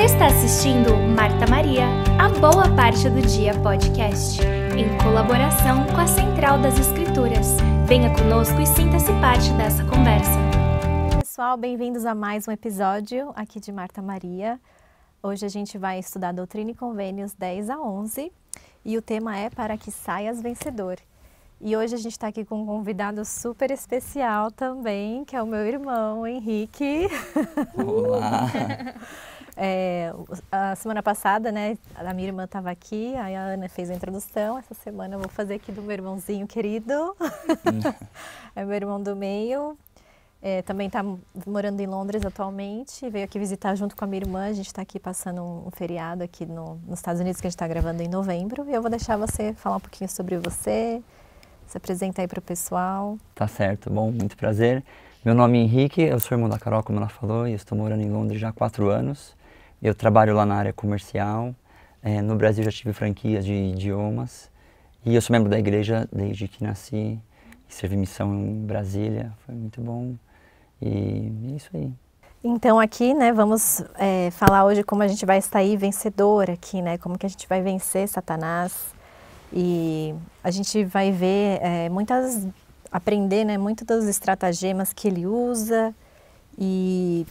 está assistindo Marta Maria, a Boa Parte do Dia podcast, em colaboração com a Central das Escrituras. Venha conosco e sinta-se parte dessa conversa. Pessoal, bem-vindos a mais um episódio aqui de Marta Maria. Hoje a gente vai estudar Doutrina e Convênios 10 a 11 e o tema é Para que saias vencedor. E hoje a gente está aqui com um convidado super especial também, que é o meu irmão, Henrique. Olá! A semana passada, né, a minha irmã estava aqui, aí a Ana fez a introdução. Essa semana eu vou fazer aqui do meu irmãozinho querido. É meu irmão do meio. Também está morando em Londres atualmente, veio aqui visitar junto com a minha irmã. A gente está aqui passando um feriado aqui nos Estados Unidos, que a gente está gravando em novembro. E eu vou deixar você falar um pouquinho sobre você, se apresenta aí para o pessoal. Tá certo, bom, muito prazer. Meu nome é Henrique, eu sou irmão da Carol, como ela falou, e eu estou morando em Londres já há 4 anos. Eu trabalho lá na área comercial, no Brasil já tive franquias de idiomas, e eu sou membro da igreja desde que nasci, e servi missão em Brasília, foi muito bom, e é isso aí. Então aqui, né, vamos falar hoje como a gente vai sair vencedor aqui, né, como que a gente vai vencer Satanás. E a gente vai ver aprender, né, muitas das estratagemas que ele usa e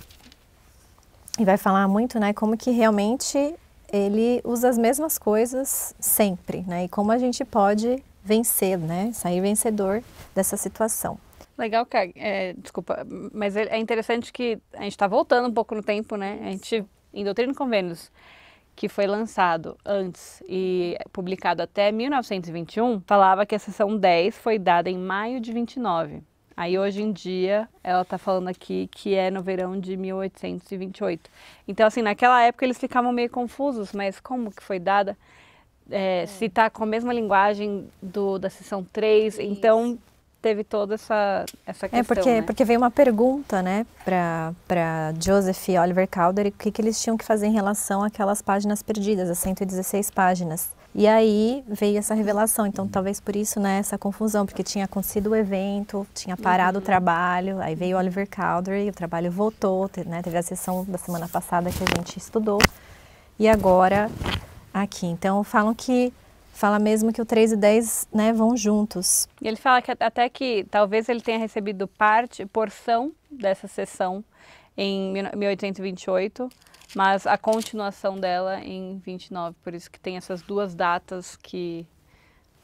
vai falar muito, né, como que realmente ele usa as mesmas coisas sempre, né, e como a gente pode vencer, né, sair vencedor dessa situação. Legal, que desculpa, mas é interessante que a gente está voltando um pouco no tempo, né, a gente, em Doutrina e Convênios, que foi lançado antes e publicado até 1921, falava que a seção 10 foi dada em maio de 29. Aí hoje em dia ela está falando aqui que é no verão de 1828. Então assim, naquela época eles ficavam meio confusos, mas como que foi dada? Se está com a mesma linguagem da seção 3, isso. Então teve toda essa questão, porque veio uma pergunta, né, para Joseph e Oliver Cowdery, o que eles tinham que fazer em relação àquelas páginas perdidas, as 116 páginas. E aí veio essa revelação, então talvez por isso, né, essa confusão, porque tinha acontecido o evento, tinha parado o trabalho, aí veio Oliver Cowdery, o trabalho voltou, né, teve a sessão da semana passada que a gente estudou, e agora aqui. Então fala mesmo que o 3 e 10, né, vão juntos. E ele fala que até que talvez ele tenha recebido porção dessa sessão em 1828, mas a continuação dela em 29, por isso que tem essas duas datas que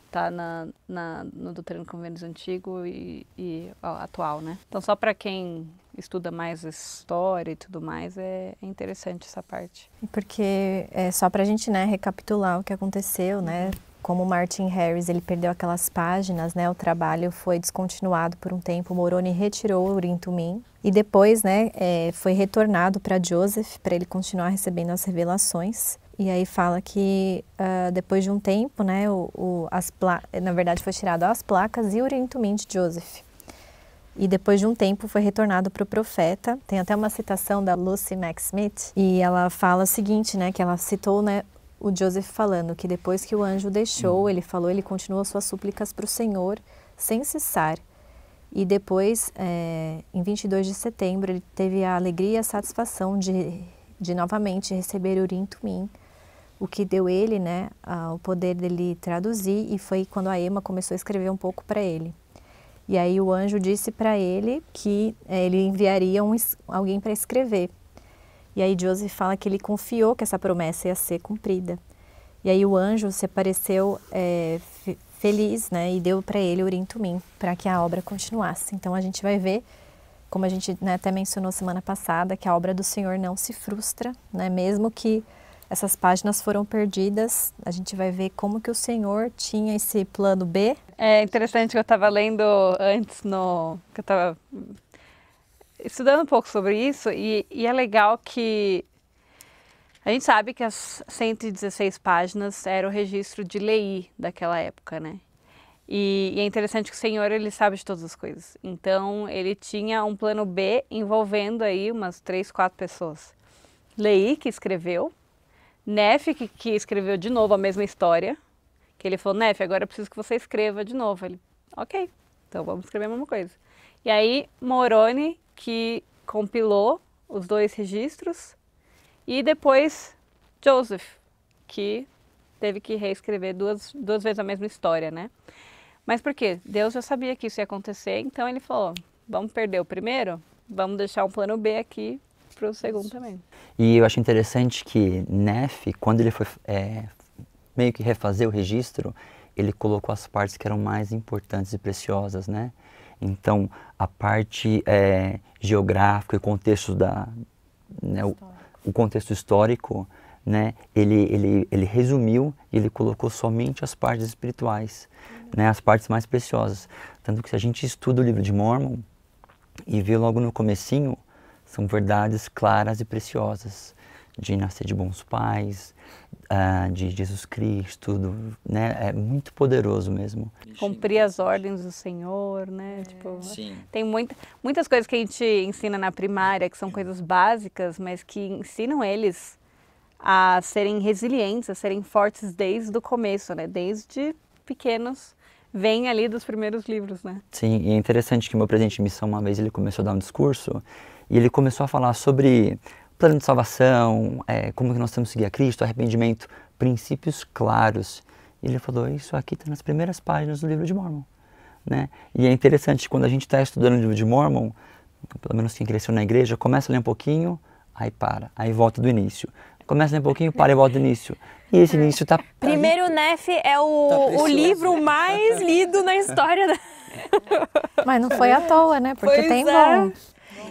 tá no Doutrina e Convênios antigo e atual, né? Então só para quem estuda mais história e tudo mais, é interessante essa parte. Porque só para a gente, né, recapitular o que aconteceu, né? Como Martin Harris, ele perdeu aquelas páginas, né? O trabalho foi descontinuado por um tempo, Moroni retirou o Urim Tumim e depois, né, foi retornado para Joseph para ele continuar recebendo as revelações. E aí fala que depois de um tempo, né, na verdade foi tirado as placas e o Urim Tumim de Joseph. E depois de um tempo foi retornado para o profeta. Tem até uma citação da Lucy Mack Smith e ela fala o seguinte, né, que ela citou, né, o Joseph falando que depois que o anjo deixou, ele continuou suas súplicas para o Senhor sem cessar. E depois, em 22 de setembro, ele teve a alegria e a satisfação de novamente receber o Urim Tumim, o que deu ele, né, o poder dele traduzir, e foi quando a Emma começou a escrever um pouco para ele. E aí o anjo disse para ele que ele enviaria alguém para escrever. E aí Joseph fala que ele confiou que essa promessa ia ser cumprida. E aí o anjo se apareceu feliz, né, e deu para ele o Urim Tumim, para que a obra continuasse. Então a gente vai ver, como a gente, né, até mencionou semana passada, que a obra do Senhor não se frustra, né, mesmo que essas páginas foram perdidas, a gente vai ver como que o Senhor tinha esse plano B. É interessante que eu estava lendo antes, que eu estava estudando um pouco sobre isso, e é legal que a gente sabe que as 116 páginas era o registro de Leí daquela época, né? E é interessante que o Senhor, ele sabe de todas as coisas. Então, ele tinha um plano B envolvendo aí umas 3, 4 pessoas. Leí, que escreveu, Nefe, que escreveu de novo a mesma história, que ele falou, Nefe, agora eu preciso que você escreva de novo. Ele, ok, então vamos escrever a mesma coisa. E aí, Moroni, que compilou os 2 registros, E depois Joseph, que teve que reescrever duas vezes a mesma história, né? Mas por quê? Deus já sabia que isso ia acontecer, então ele falou, vamos perder o primeiro? Vamos deixar um plano B aqui para o segundo também. E eu acho interessante que Nefe, quando ele foi meio que refazer o registro, ele colocou as partes que eram mais importantes e preciosas, né? Então, a parte geográfica e contexto o contexto histórico, né? Ele resumiu e ele colocou somente as partes espirituais, né? As partes mais preciosas. Tanto que se a gente estuda o livro de Mórmon e vê logo no comecinho, são verdades claras e preciosas de nascer de bons pais, de Jesus Cristo, né? É muito poderoso mesmo. Cumprir as ordens do Senhor, né? Tipo, sim. Tem muitas coisas que a gente ensina na primária, que são coisas básicas, mas que ensinam eles a serem resilientes, a serem fortes desde o começo, né? Desde pequenos, vem ali dos primeiros livros, né? Sim, e é interessante que o meu presidente de missão, uma vez, ele começou a dar um discurso e ele começou a falar sobre plano de salvação, como que nós temos que seguir a Cristo, arrependimento, princípios claros. E ele falou, isso aqui está nas primeiras páginas do livro de Mórmon, né? E é interessante, quando a gente está estudando o livro de Mórmon, pelo menos quem cresceu na igreja, começa a ler um pouquinho, aí para, aí volta do início. Começa a ler um pouquinho, para e volta do início. E esse início está... Primeiro Nefe é o livro mais lido na história da... Mas não foi à toa, né? Porque Pois tem é. bom.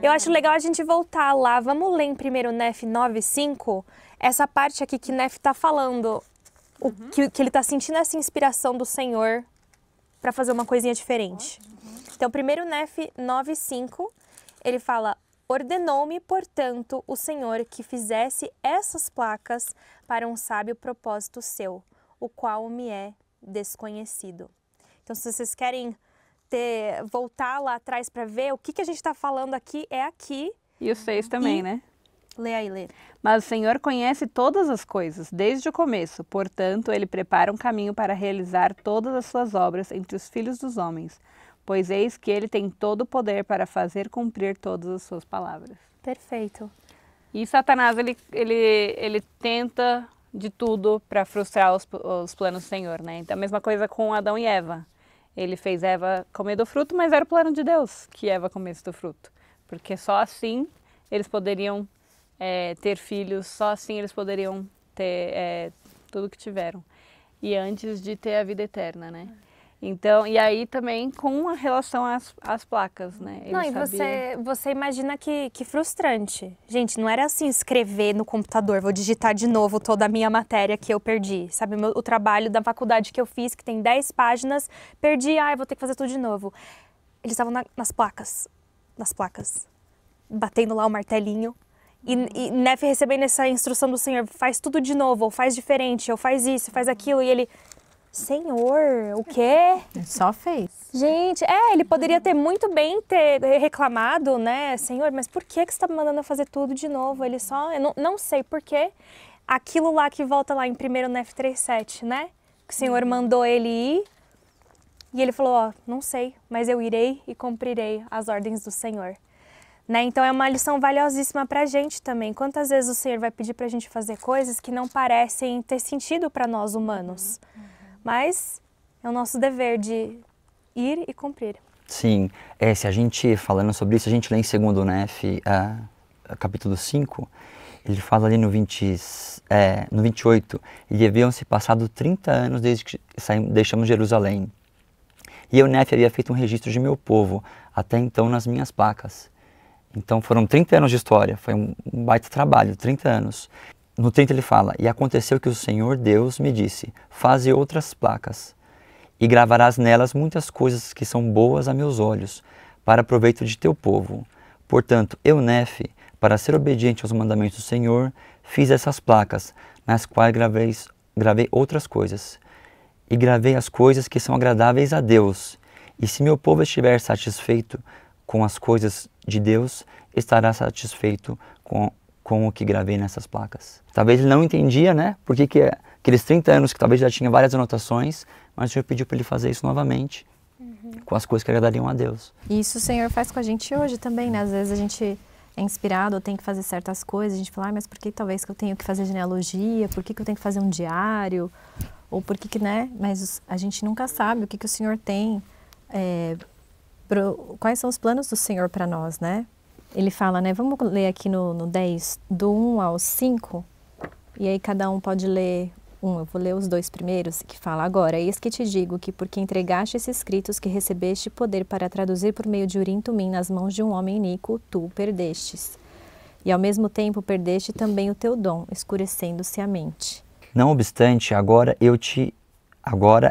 Eu acho legal a gente voltar lá. Vamos ler em primeiro Nefe 9:5, essa parte aqui que Nefe está falando, que ele está sentindo essa inspiração do Senhor para fazer uma coisinha diferente. Então, primeiro Nefe 9:5, ele fala: ordenou-me, portanto, o Senhor que fizesse essas placas para um sábio propósito seu, o qual me é desconhecido. Então, se vocês querem voltar lá atrás para ver o que a gente está falando aqui, é aqui. E o 6 também, né? Lê aí, lê. Mas o Senhor conhece todas as coisas, desde o começo. Portanto, Ele prepara um caminho para realizar todas as suas obras entre os filhos dos homens. Pois eis que Ele tem todo o poder para fazer cumprir todas as suas palavras. Perfeito. E Satanás, ele tenta de tudo para frustrar os planos do Senhor, né? Então, a mesma coisa com Adão e Eva. Ele fez Eva comer do fruto, mas era o plano de Deus que Eva comesse do fruto. Porque só assim eles poderiam ter filhos, só assim eles poderiam ter tudo que tiveram. E antes de ter a vida eterna, né? Então, e aí também com a relação às placas, né? Ele Não, e você imagina que frustrante. Gente, não era assim escrever no computador, vou digitar de novo toda a minha matéria que eu perdi. Sabe, o trabalho da faculdade que eu fiz, que tem 10 páginas, perdi, eu vou ter que fazer tudo de novo. Eles estavam nas placas, batendo lá o martelinho. E Nefe recebendo essa instrução do Senhor, faz tudo de novo, ou faz diferente, ou faz isso, faz aquilo, e ele... Senhor, o quê? Só fez. Gente, ele poderia ter muito bem ter reclamado, né? Senhor, mas por que você está me mandando eu fazer tudo de novo? Ele só, eu não sei por quê. Aquilo lá que volta lá em 1 Nefe 3:7, né? Que o Senhor mandou ele ir e ele falou, não sei, mas eu irei e cumprirei as ordens do Senhor. Né? Então é uma lição valiosíssima pra gente também. Quantas vezes o Senhor vai pedir pra gente fazer coisas que não parecem ter sentido para nós humanos? Mas é o nosso dever de ir e cumprir. Sim, se a gente, falando sobre isso, a gente lê em 2 Nefe, capítulo 5, ele fala ali no 28, e haviam-se passado 30 anos desde que deixamos Jerusalém. E eu, Nefe, havia feito um registro de meu povo, até então nas minhas placas. Então foram 30 anos de história, foi um baita trabalho, 30 anos. No 30 ele fala, e aconteceu que o Senhor Deus me disse, faze outras placas, e gravarás nelas muitas coisas que são boas a meus olhos, para proveito de teu povo. Portanto, eu, Nefe, para ser obediente aos mandamentos do Senhor, fiz essas placas, nas quais gravei outras coisas. E gravei as coisas que são agradáveis a Deus. E se meu povo estiver satisfeito com as coisas de Deus, estará satisfeito com o que gravei nessas placas. Talvez ele não entendia, né? Porque aqueles 30 anos que talvez já tinha várias anotações, mas o Senhor pediu para ele fazer isso novamente, com as coisas que agradariam a Deus. E isso o Senhor faz com a gente hoje também, né? Às vezes a gente é inspirado ou tem que fazer certas coisas, a gente fala, mas por que talvez que eu tenho que fazer genealogia? Por que eu tenho que fazer um diário? Ou por que, né? Mas a gente nunca sabe o que o Senhor tem, quais são os planos do Senhor para nós, né? Ele fala, né? Vamos ler aqui no 10, do 1 ao 5, e aí cada um pode ler eu vou ler os 2 primeiros, que fala agora, eis que te digo que porque entregaste esses escritos que recebeste poder para traduzir por meio de Urim Tumim nas mãos de um homem iníquo, tu o perdestes. E ao mesmo tempo perdeste também o teu dom, escurecendo-se a mente. Não obstante, agora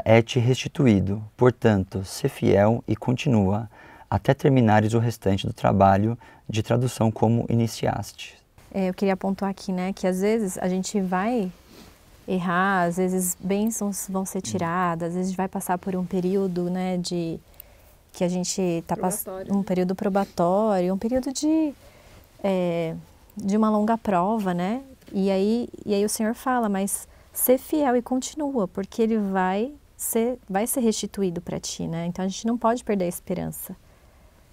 é-te restituído. Portanto, sê fiel e continua, até terminares o restante do trabalho de tradução como iniciaste. Eu queria pontuar aqui, né, que às vezes a gente vai errar, às vezes bênçãos vão ser tiradas, às vezes a gente vai passar por um período, né, que a gente está passando um período probatório, um período de uma longa prova, né? E aí o Senhor fala, mas ser fiel e continua, porque Ele vai ser restituído para ti, né? Então a gente não pode perder a esperança.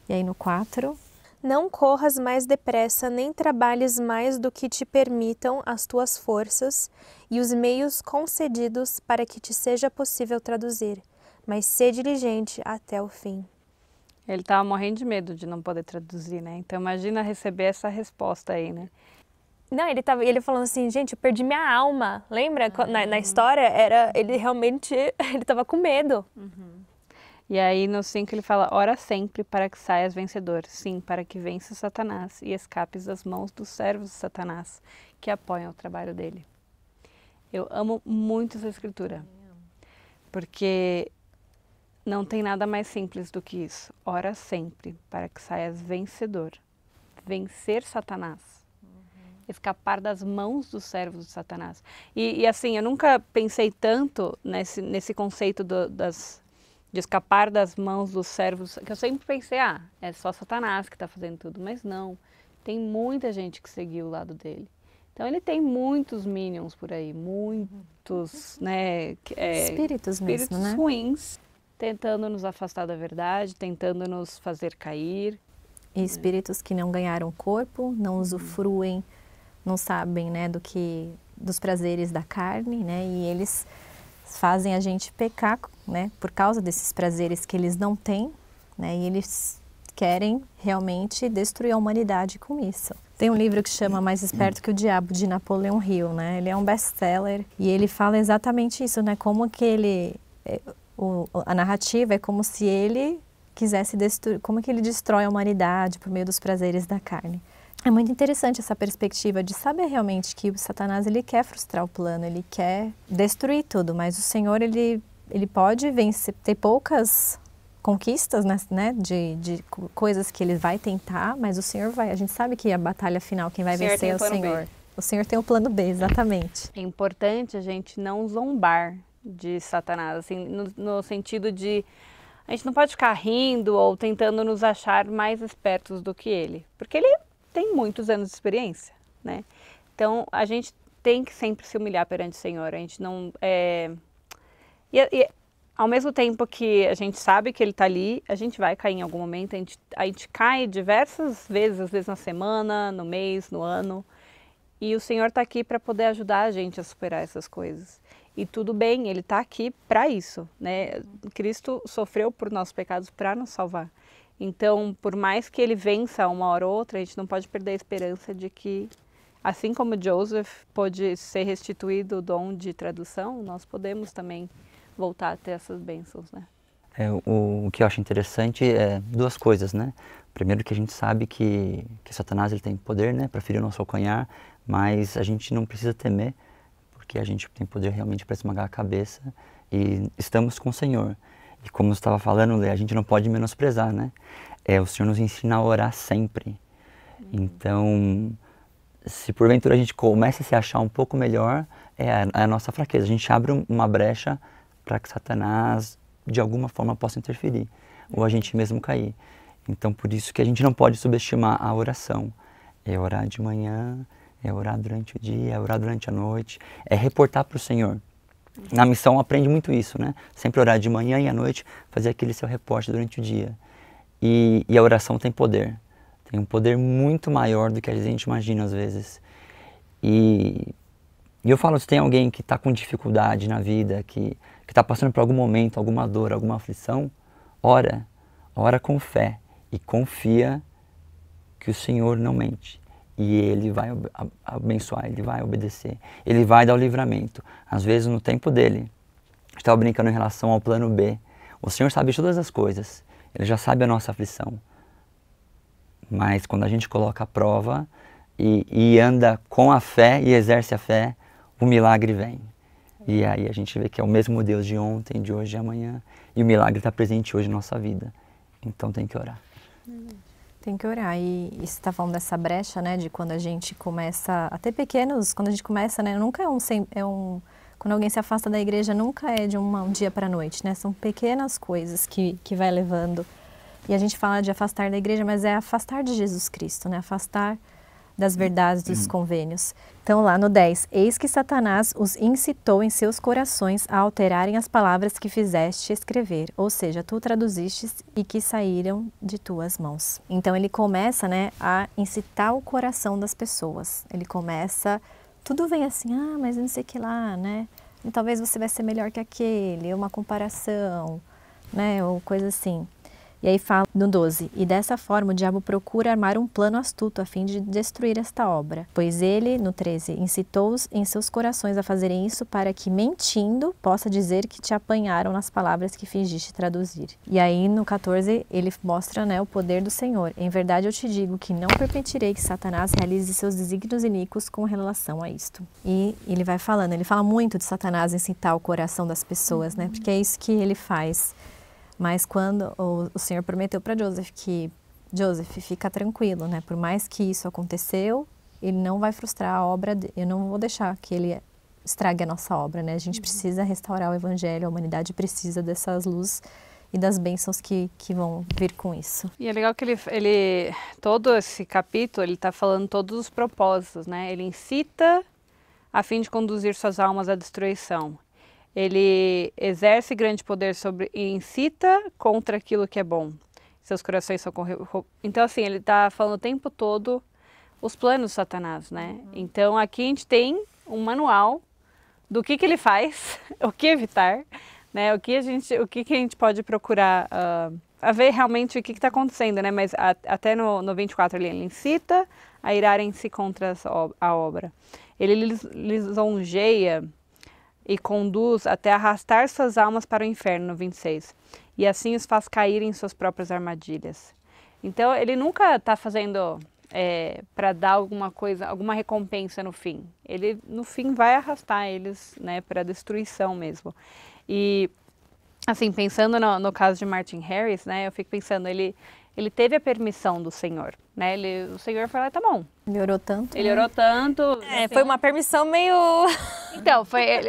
E aí no 4... Não corras mais depressa, nem trabalhes mais do que te permitam as tuas forças e os meios concedidos para que te seja possível traduzir, mas sê diligente até o fim. Ele estava morrendo de medo de não poder traduzir, né? Então imagina receber essa resposta aí, né? Não, ele falando assim, gente, eu perdi minha alma. Lembra? Na história, ele realmente estava com medo. E aí no 5 ele fala, ora sempre para que saias vencedor, sim, para que vença Satanás e escapes das mãos dos servos de Satanás, que apoiam o trabalho dele. Eu amo muito essa escritura, porque não tem nada mais simples do que isso. Ora sempre para que saias vencedor, vencer Satanás, escapar das mãos dos servos de Satanás. E assim, eu nunca pensei tanto nesse conceito de escapar das mãos dos servos, que eu sempre pensei, é só Satanás que está fazendo tudo, mas não, tem muita gente que seguiu o lado dele. Então ele tem muitos minions por aí, muitos, né, espíritos mesmo, né? ruins, tentando nos afastar da verdade, tentando nos fazer cair. E espíritos que não ganharam corpo, não usufruem, não sabem, né, dos prazeres da carne, né, e eles fazem a gente pecar, né, por causa desses prazeres que eles não têm, né, e eles querem realmente destruir a humanidade com isso. Tem um livro que chama Mais Esperto que o Diabo, de Napoleon Hill, né, ele é um best-seller e ele fala exatamente isso, né, como que a narrativa é como se ele quisesse destruir, como que ele destrói a humanidade por meio dos prazeres da carne. É muito interessante essa perspectiva de saber realmente que o Satanás ele quer frustrar o plano, ele quer destruir tudo, mas o Senhor ele pode vencer, ter poucas conquistas, né, de coisas que ele vai tentar, mas o Senhor vai. A gente sabe que a batalha final quem vai vencer é o Senhor. O Senhor tem o plano B, exatamente. É importante a gente não zombar de Satanás, assim, no sentido de a gente não pode ficar rindo ou tentando nos achar mais espertos do que ele, porque ele tem muitos anos de experiência, né? Então, a gente tem que sempre se humilhar perante o Senhor. A gente não... E ao mesmo tempo que a gente sabe que Ele está ali, a gente vai cair em algum momento. A gente cai diversas vezes, às vezes na semana, no mês, no ano. E o Senhor está aqui para poder ajudar a gente a superar essas coisas. E tudo bem, Ele está aqui para isso, né? Cristo sofreu por nossos pecados para nos salvar. Então, por mais que ele vença uma hora ou outra, a gente não pode perder a esperança de que, assim como Joseph pôde ser restituído o dom de tradução, nós podemos também voltar a ter essas bênçãos, né? O que eu acho interessante é duas coisas, né? Primeiro que a gente sabe que Satanás ele tem poder, né, para ferir o nosso calcanhar, mas a gente não precisa temer, porque a gente tem poder realmente para esmagar a cabeça e estamos com o Senhor. E como você estava falando, Lê, a gente não pode menosprezar, né? O Senhor nos ensina a orar sempre. Então, se porventura a gente começa a se achar um pouco melhor, é a nossa fraqueza. A gente abre uma brecha para que Satanás, de alguma forma, possa interferir. Ou a gente mesmo cair. Então, por isso que a gente não pode subestimar a oração. É orar de manhã, é orar durante o dia, é orar durante a noite, é reportar para o Senhor. Na missão aprende muito isso, né? Sempre orar de manhã e à noite, fazer aquele seu reporte durante o dia. E a oração tem poder. Tem um poder muito maior do que a gente imagina às vezes. E eu falo, se tem alguém que está com dificuldade na vida, que está passando por algum momento, alguma dor, alguma aflição, ora com fé e confia que o Senhor não mente. E Ele vai abençoar, Ele vai obedecer, Ele vai dar o livramento. Às vezes no tempo dele, estava brincando em relação ao plano B. O Senhor sabe todas as coisas, Ele já sabe a nossa aflição. Mas quando a gente coloca a prova e anda com a fé e exerce a fé, o milagre vem. E aí a gente vê que é o mesmo Deus de ontem, de hoje e de amanhã. E o milagre está presente hoje na nossa vida. Então tem que orar. Tem que orar. E você está falando dessa brecha, né? De quando a gente começa, até pequenos, quando a gente começa, né? Nunca quando alguém se afasta da igreja, nunca é de um dia para a noite, né? São pequenas coisas que vai levando. E a gente fala de afastar da igreja, mas é afastar de Jesus Cristo, né? Afastar das verdades dos convênios. Então, lá no 10, eis que Satanás os incitou em seus corações a alterarem as palavras que fizeste escrever, ou seja, tu traduzistes e que saíram de tuas mãos. Então, ele começa, né, a incitar o coração das pessoas. Ele começa, tudo vem assim, mas não sei o que lá, né? E talvez você vai ser melhor que aquele, uma comparação, né, ou coisa assim. E aí fala no 12, e dessa forma o diabo procura armar um plano astuto a fim de destruir esta obra. Pois ele, no 13, incitou-os em seus corações a fazerem isso para que, mentindo, possa dizer que te apanharam nas palavras que fingiste traduzir. E aí no 14 ele mostra, né, o poder do Senhor. Em verdade eu te digo que não permitirei que Satanás realize seus desígnios iníquos com relação a isto. E ele vai falando, ele fala muito de Satanás incitar o coração das pessoas, né, porque é isso que ele faz. Mas quando o Senhor prometeu para Joseph que, Joseph, fica tranquilo, né? Por mais que isso aconteceu, ele não vai frustrar a obra, eu não vou deixar que ele estrague a nossa obra, né? A gente precisa restaurar o Evangelho, a humanidade precisa dessas luzes e das bênçãos que vão vir com isso. E é legal que ele todo esse capítulo, ele está falando todos os propósitos, né? Ele incita a fim de conduzir suas almas à destruição. Ele exerce grande poder sobre e incita contra aquilo que é bom. Seus corações são Então, assim, ele está falando o tempo todo os planos de Satanás, né? Então, aqui a gente tem um manual do que ele faz, o que evitar, né? O que a gente pode procurar a ver realmente o que está acontecendo, né? Mas até no 24 ele incita a irarem-se contra a obra. Ele lisonjeia e conduz até arrastar suas almas para o inferno, no 26. E assim os faz cair em suas próprias armadilhas. Então, ele nunca está fazendo para dar alguma coisa, alguma recompensa no fim. Ele, no fim, vai arrastar eles, né, para a destruição mesmo. E, assim, pensando no caso de Martin Harris, né, eu fico pensando, ele teve a permissão do Senhor, né? O Senhor falou, tá bom. Ele orou tanto. Ele orou tanto. Assim, foi uma permissão meio... Então,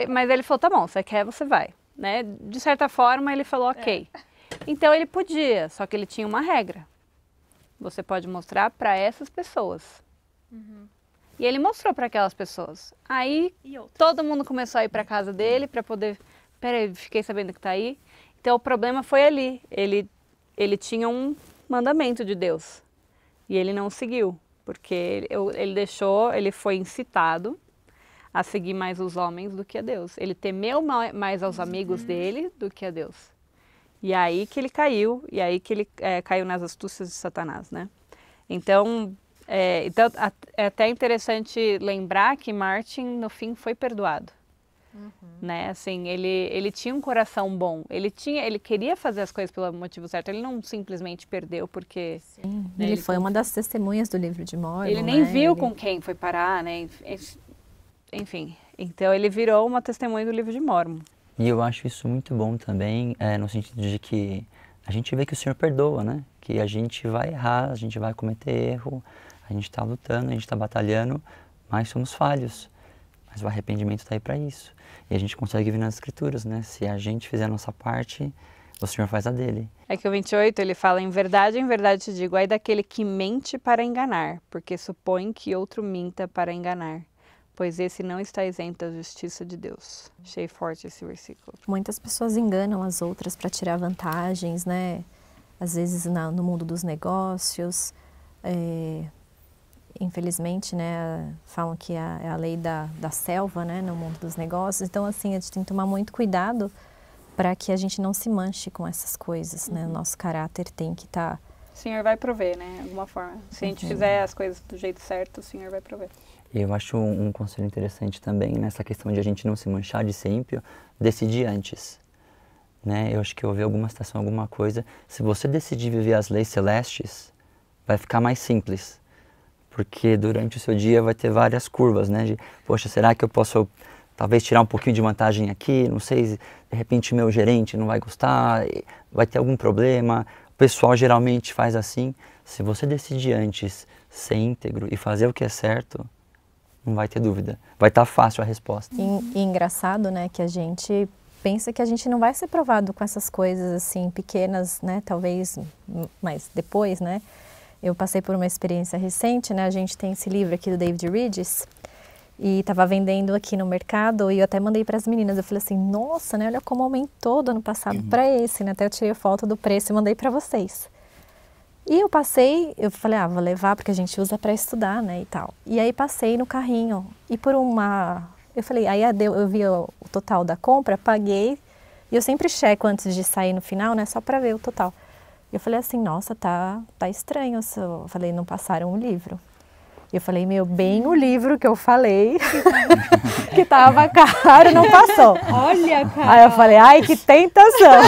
mas ele falou, tá bom, você quer, você vai, né? De certa forma, ele falou, ok. Então, ele podia, só que ele tinha uma regra. Você pode mostrar para essas pessoas. E ele mostrou para aquelas pessoas. Aí, todo mundo começou a ir para casa dele para poder... Peraí, fiquei sabendo que tá aí. Então, o problema foi ali. Ele tinha um mandamento de Deus e ele não seguiu, porque ele foi incitado a seguir mais os homens do que a Deus. Ele temeu mais aos amigos dele do que a Deus. E aí que ele caiu, e aí que ele caiu nas astúcias de Satanás, né? Então é até interessante lembrar que Martin, no fim, foi perdoado. Né? Assim, ele tinha um coração bom, ele queria fazer as coisas pelo motivo certo, ele não simplesmente perdeu porque... Sim, né, ele foi uma das testemunhas do livro de Mórmon. Ele nem viu com quem foi parar, né? Enfim, então ele virou uma testemunha do livro de Mórmon. E eu acho isso muito bom também, no sentido de que a gente vê que o Senhor perdoa, né? Que a gente vai errar, a gente vai cometer erro, a gente está lutando, a gente está batalhando, mas somos falhos. Mas o arrependimento está aí para isso. E a gente consegue vir nas Escrituras, né? Se a gente fizer a nossa parte, o Senhor faz a dele. É que o 28, ele fala, em verdade te digo, ai daquele que mente para enganar, porque supõe que outro minta para enganar, pois esse não está isento da justiça de Deus. Achei forte esse versículo. Muitas pessoas enganam as outras para tirar vantagens, né? Às vezes no mundo dos negócios, Infelizmente, né, falam que é a lei da selva, né, no mundo dos negócios. Então, assim, a gente tem que tomar muito cuidado para que a gente não se manche com essas coisas, né? O nosso caráter tem que estar... O Senhor vai prover, né, de alguma forma. Se a gente fizer as coisas do jeito certo, o Senhor vai prover. Eu acho um conselho interessante também nessa questão de a gente não se manchar, de ser ímpio, decidir antes. Né? Eu acho que eu ouvi alguma situação, alguma coisa. Se você decidir viver as leis celestes, vai ficar mais simples. Porque durante o seu dia vai ter várias curvas, né? De, poxa, será que eu posso talvez tirar um pouquinho de vantagem aqui? Não sei, de repente meu gerente não vai gostar, vai ter algum problema. O pessoal geralmente faz assim. Se você decidir antes ser íntegro e fazer o que é certo, não vai ter dúvida. Vai estar fácil a resposta. E engraçado, né, que a gente pensa que a gente não vai ser provado com essas coisas assim pequenas, né? Talvez, mas depois, né? Eu passei por uma experiência recente, né? A gente tem esse livro aqui do David Ridges e estava vendendo aqui no mercado e eu até mandei para as meninas. Eu falei assim, nossa, né? Olha como aumentou do ano passado para esse, né? Até eu tirei foto do preço e mandei para vocês. E eu passei, eu falei, vou levar porque a gente usa para estudar, né? E tal. E aí passei no carrinho e por eu falei, aí eu vi o total da compra, paguei e eu sempre checo antes de sair no final, né? Só para ver o total. Eu falei assim, nossa, tá estranho. Eu falei, não passaram o livro. Eu falei, bem o livro que eu falei, que tava caro, não passou. Olha, cara. Aí eu falei, ai, que tentação.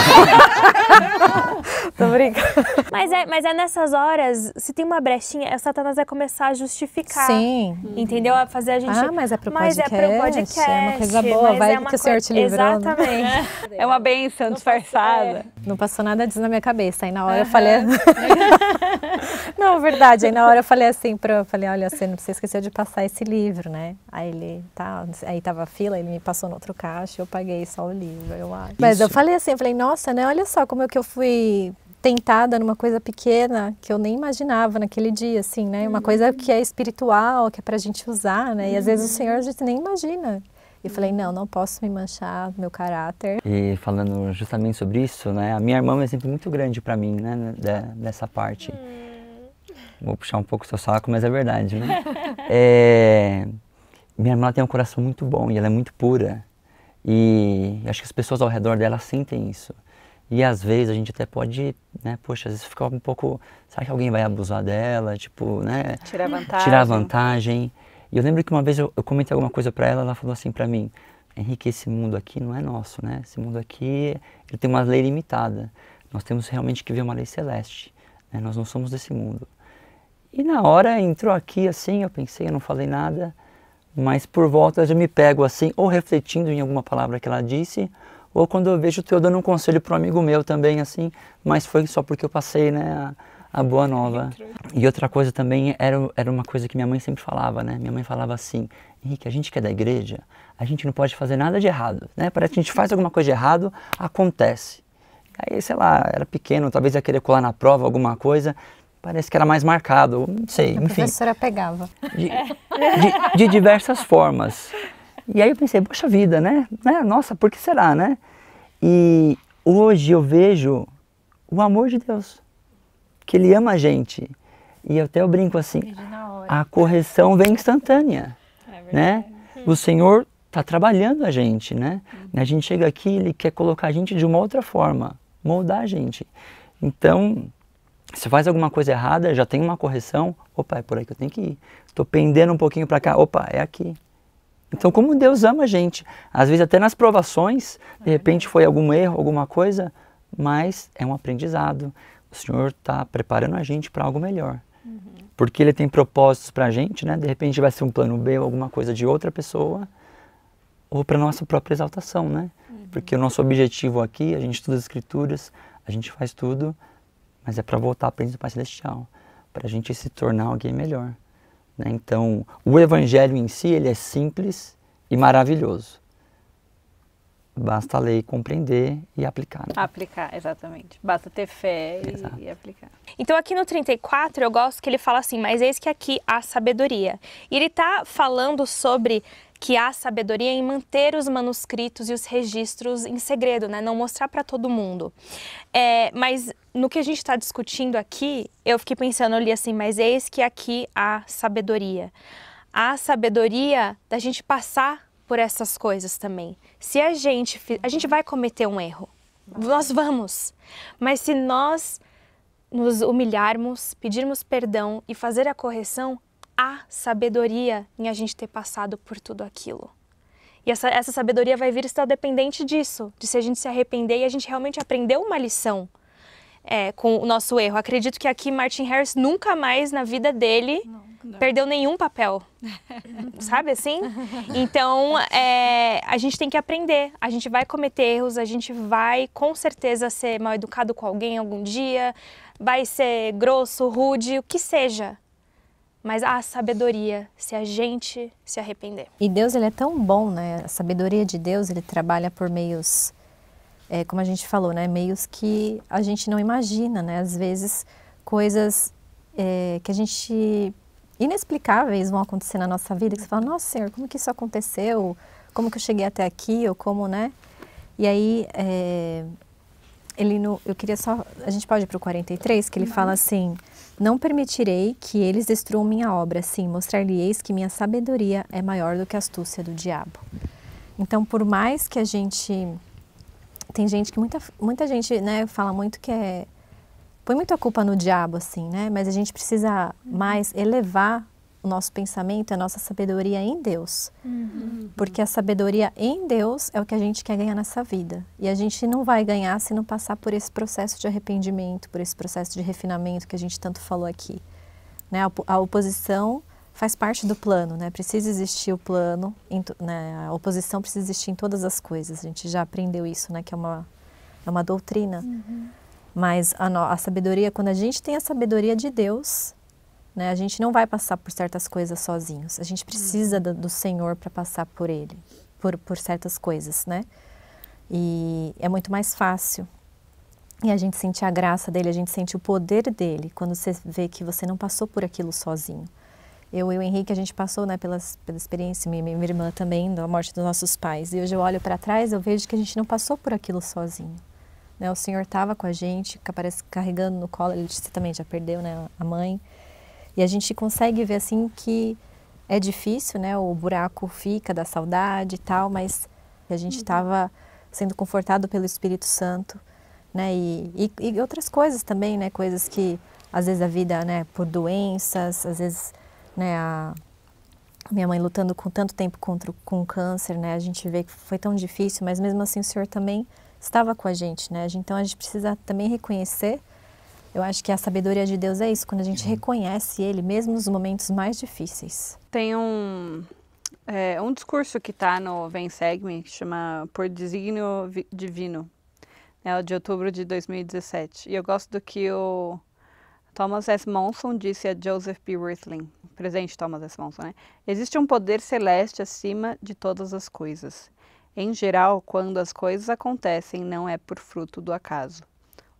Tô brincando. Mas é nessas horas, se tem uma brechinha, Satanás vai começar a justificar. Sim. Entendeu? A fazer a gente... mas é pro podcast. É uma coisa boa, vai que o Senhor te livrou. Exatamente. É uma bênção disfarçada. Não passou nada disso na minha cabeça. Aí na hora eu falei... Não, verdade. Aí na hora eu falei assim, olha, você não precisa esquecer de passar esse livro, né? Aí ele, aí tava a fila, ele me passou no outro caixa, eu paguei só o livro, eu acho. Mas eu falei assim, nossa, né? Olha só como é que eu fui tentada numa coisa pequena que eu nem imaginava naquele dia, assim, né? Uma coisa que é espiritual, que é pra gente usar, né? E às vezes o Senhor a gente nem imagina. E falei, não posso me manchar, meu caráter. E falando justamente sobre isso, né? A minha irmã é um exemplo muito grande para mim, né? Dessa parte. Vou puxar um pouco o seu saco, mas é verdade, né? Minha irmã tem um coração muito bom e ela é muito pura. E acho que as pessoas ao redor dela sentem isso. E às vezes a gente até pode, né? Poxa, às vezes fica um pouco... Será que alguém vai abusar dela? Tipo, né? Tirar vantagem. E eu lembro que uma vez eu comentei alguma coisa para ela, ela falou assim para mim, Henrique, esse mundo aqui não é nosso, né? Esse mundo aqui, ele tem uma lei limitada. Nós temos realmente que ver uma lei celeste, né? Nós não somos desse mundo. E na hora entrou aqui assim, eu pensei, eu não falei nada, mas por volta eu já me pego assim, ou refletindo em alguma palavra que ela disse, ou quando eu vejo eu dando um conselho para um amigo meu também assim, mas foi só porque eu passei, né, a boa nova. E outra coisa também era uma coisa que minha mãe sempre falava, né? Minha mãe falava assim, Henrique, a gente que é da igreja, a gente não pode fazer nada de errado, né? Parece que a gente faz alguma coisa de errado, acontece. Aí, sei lá, era pequeno, talvez ia querer colar na prova alguma coisa, parece que era mais marcado, não sei, enfim. A professora pegava. De diversas formas. E aí eu pensei, poxa vida, né? Nossa, por que será, né? E hoje eu vejo o amor de Deus, que Ele ama a gente. E até eu brinco assim, a correção vem instantânea, né? O Senhor está trabalhando a gente, né? A gente chega aqui, Ele quer colocar a gente de uma outra forma, moldar a gente. Então, se faz alguma coisa errada, já tem uma correção, opa, é por aí que eu tenho que ir. Estou pendendo um pouquinho para cá, opa, é aqui. Então, como Deus ama a gente, às vezes até nas provações, de repente foi algum erro, alguma coisa, mas é um aprendizado. O Senhor está preparando a gente para algo melhor. Porque Ele tem propósitos para a gente, né? De repente vai ser um plano B ou alguma coisa de outra pessoa, ou para nossa própria exaltação, né? Porque o nosso objetivo aqui, a gente estuda as Escrituras, a gente faz tudo, mas é para voltar para o Pai Celestial, para a gente se tornar alguém melhor. Né? Então, o Evangelho em si, ele é simples e maravilhoso. Basta ler e compreender e aplicar. Né? Aplicar, exatamente. Basta ter fé e aplicar. Então aqui no 34 eu gosto que ele fala assim, mas eis que aqui há sabedoria. E ele está falando sobre que há sabedoria em manter os manuscritos e os registros em segredo, né? Não mostrar para todo mundo. Mas no que a gente está discutindo aqui, eu fiquei pensando ali assim, mas eis que aqui há sabedoria. Há sabedoria da gente passar por essas coisas também. Se a gente vai cometer um erro, nós vamos. Mas se nós nos humilharmos, pedirmos perdão e fazer a correção, há sabedoria em a gente ter passado por tudo aquilo. E essa sabedoria vai vir estar dependente disso, de se a gente se arrepender e a gente realmente aprendeu uma lição com o nosso erro. Acredito que aqui Martin Harris nunca mais na vida dele perdeu nenhum papel, sabe assim? Então, a gente tem que aprender, a gente vai cometer erros, a gente vai com certeza ser mal educado com alguém algum dia, vai ser grosso, rude, o que seja. Mas há sabedoria se a gente se arrepender. E Deus, ele é tão bom, né? A sabedoria de Deus, ele trabalha por meios, como a gente falou, né? Meios que a gente não imagina, né? Às vezes, coisas que a gente... inexplicáveis vão acontecer na nossa vida, que você fala, nossa Senhor, como que isso aconteceu? Como que eu cheguei até aqui? Ou como, né? E aí, eu queria só... A gente pode ir para o 43, que ele fala assim... Não permitirei que eles destruam minha obra, sim, mostrar-lhe-eis que minha sabedoria é maior do que a astúcia do diabo. Então, por mais que a gente... Tem gente que... Muita gente, né, fala muito que põe muita culpa no diabo, assim, né? Mas a gente precisa mais elevar o nosso pensamento, a nossa sabedoria em Deus. Porque a sabedoria em Deus é o que a gente quer ganhar nessa vida. E a gente não vai ganhar se não passar por esse processo de arrependimento, por esse processo de refinamento que a gente tanto falou aqui. Né? A oposição faz parte do plano, né? Precisa existir o plano, né? A oposição precisa existir em todas as coisas. A gente já aprendeu isso, né? Que é uma doutrina. Mas a sabedoria, quando a gente tem a sabedoria de Deus... Né? A gente não vai passar por certas coisas sozinhos. A gente precisa do Senhor para passar por Ele, por certas coisas, né? E é muito mais fácil. E a gente sente a graça dEle, a gente sente o poder dEle, quando você vê que você não passou por aquilo sozinho. Eu e o Henrique, a gente passou, né, pela experiência, minha irmã também, da morte dos nossos pais. E hoje eu olho para trás, eu vejo que a gente não passou por aquilo sozinho. Né? O Senhor estava com a gente, parece carregando no colo, Ele também já perdeu, né, a mãe. E a gente consegue ver assim que é difícil, né? O buraco fica da saudade e tal, mas a gente estava sendo confortado pelo Espírito Santo, né? E outras coisas também, né? Coisas que às vezes a vida, né? Por doenças, às vezes, né? A minha mãe lutando com tanto tempo com câncer, né? A gente vê que foi tão difícil, mas mesmo assim o Senhor também estava com a gente, né? Então a gente precisa também reconhecer. Eu acho que a sabedoria de Deus é isso, quando a gente reconhece Ele, mesmo nos momentos mais difíceis. Tem um discurso que está no Vem Segue-me, que chama Por Desígnio Divino, né, de outubro de 2017. E eu gosto do que o Thomas S. Monson disse a Joseph P. Wirthlin, presente Thomas S. Monson, né? Existe um poder celeste acima de todas as coisas. Em geral, quando as coisas acontecem, não é por fruto do acaso.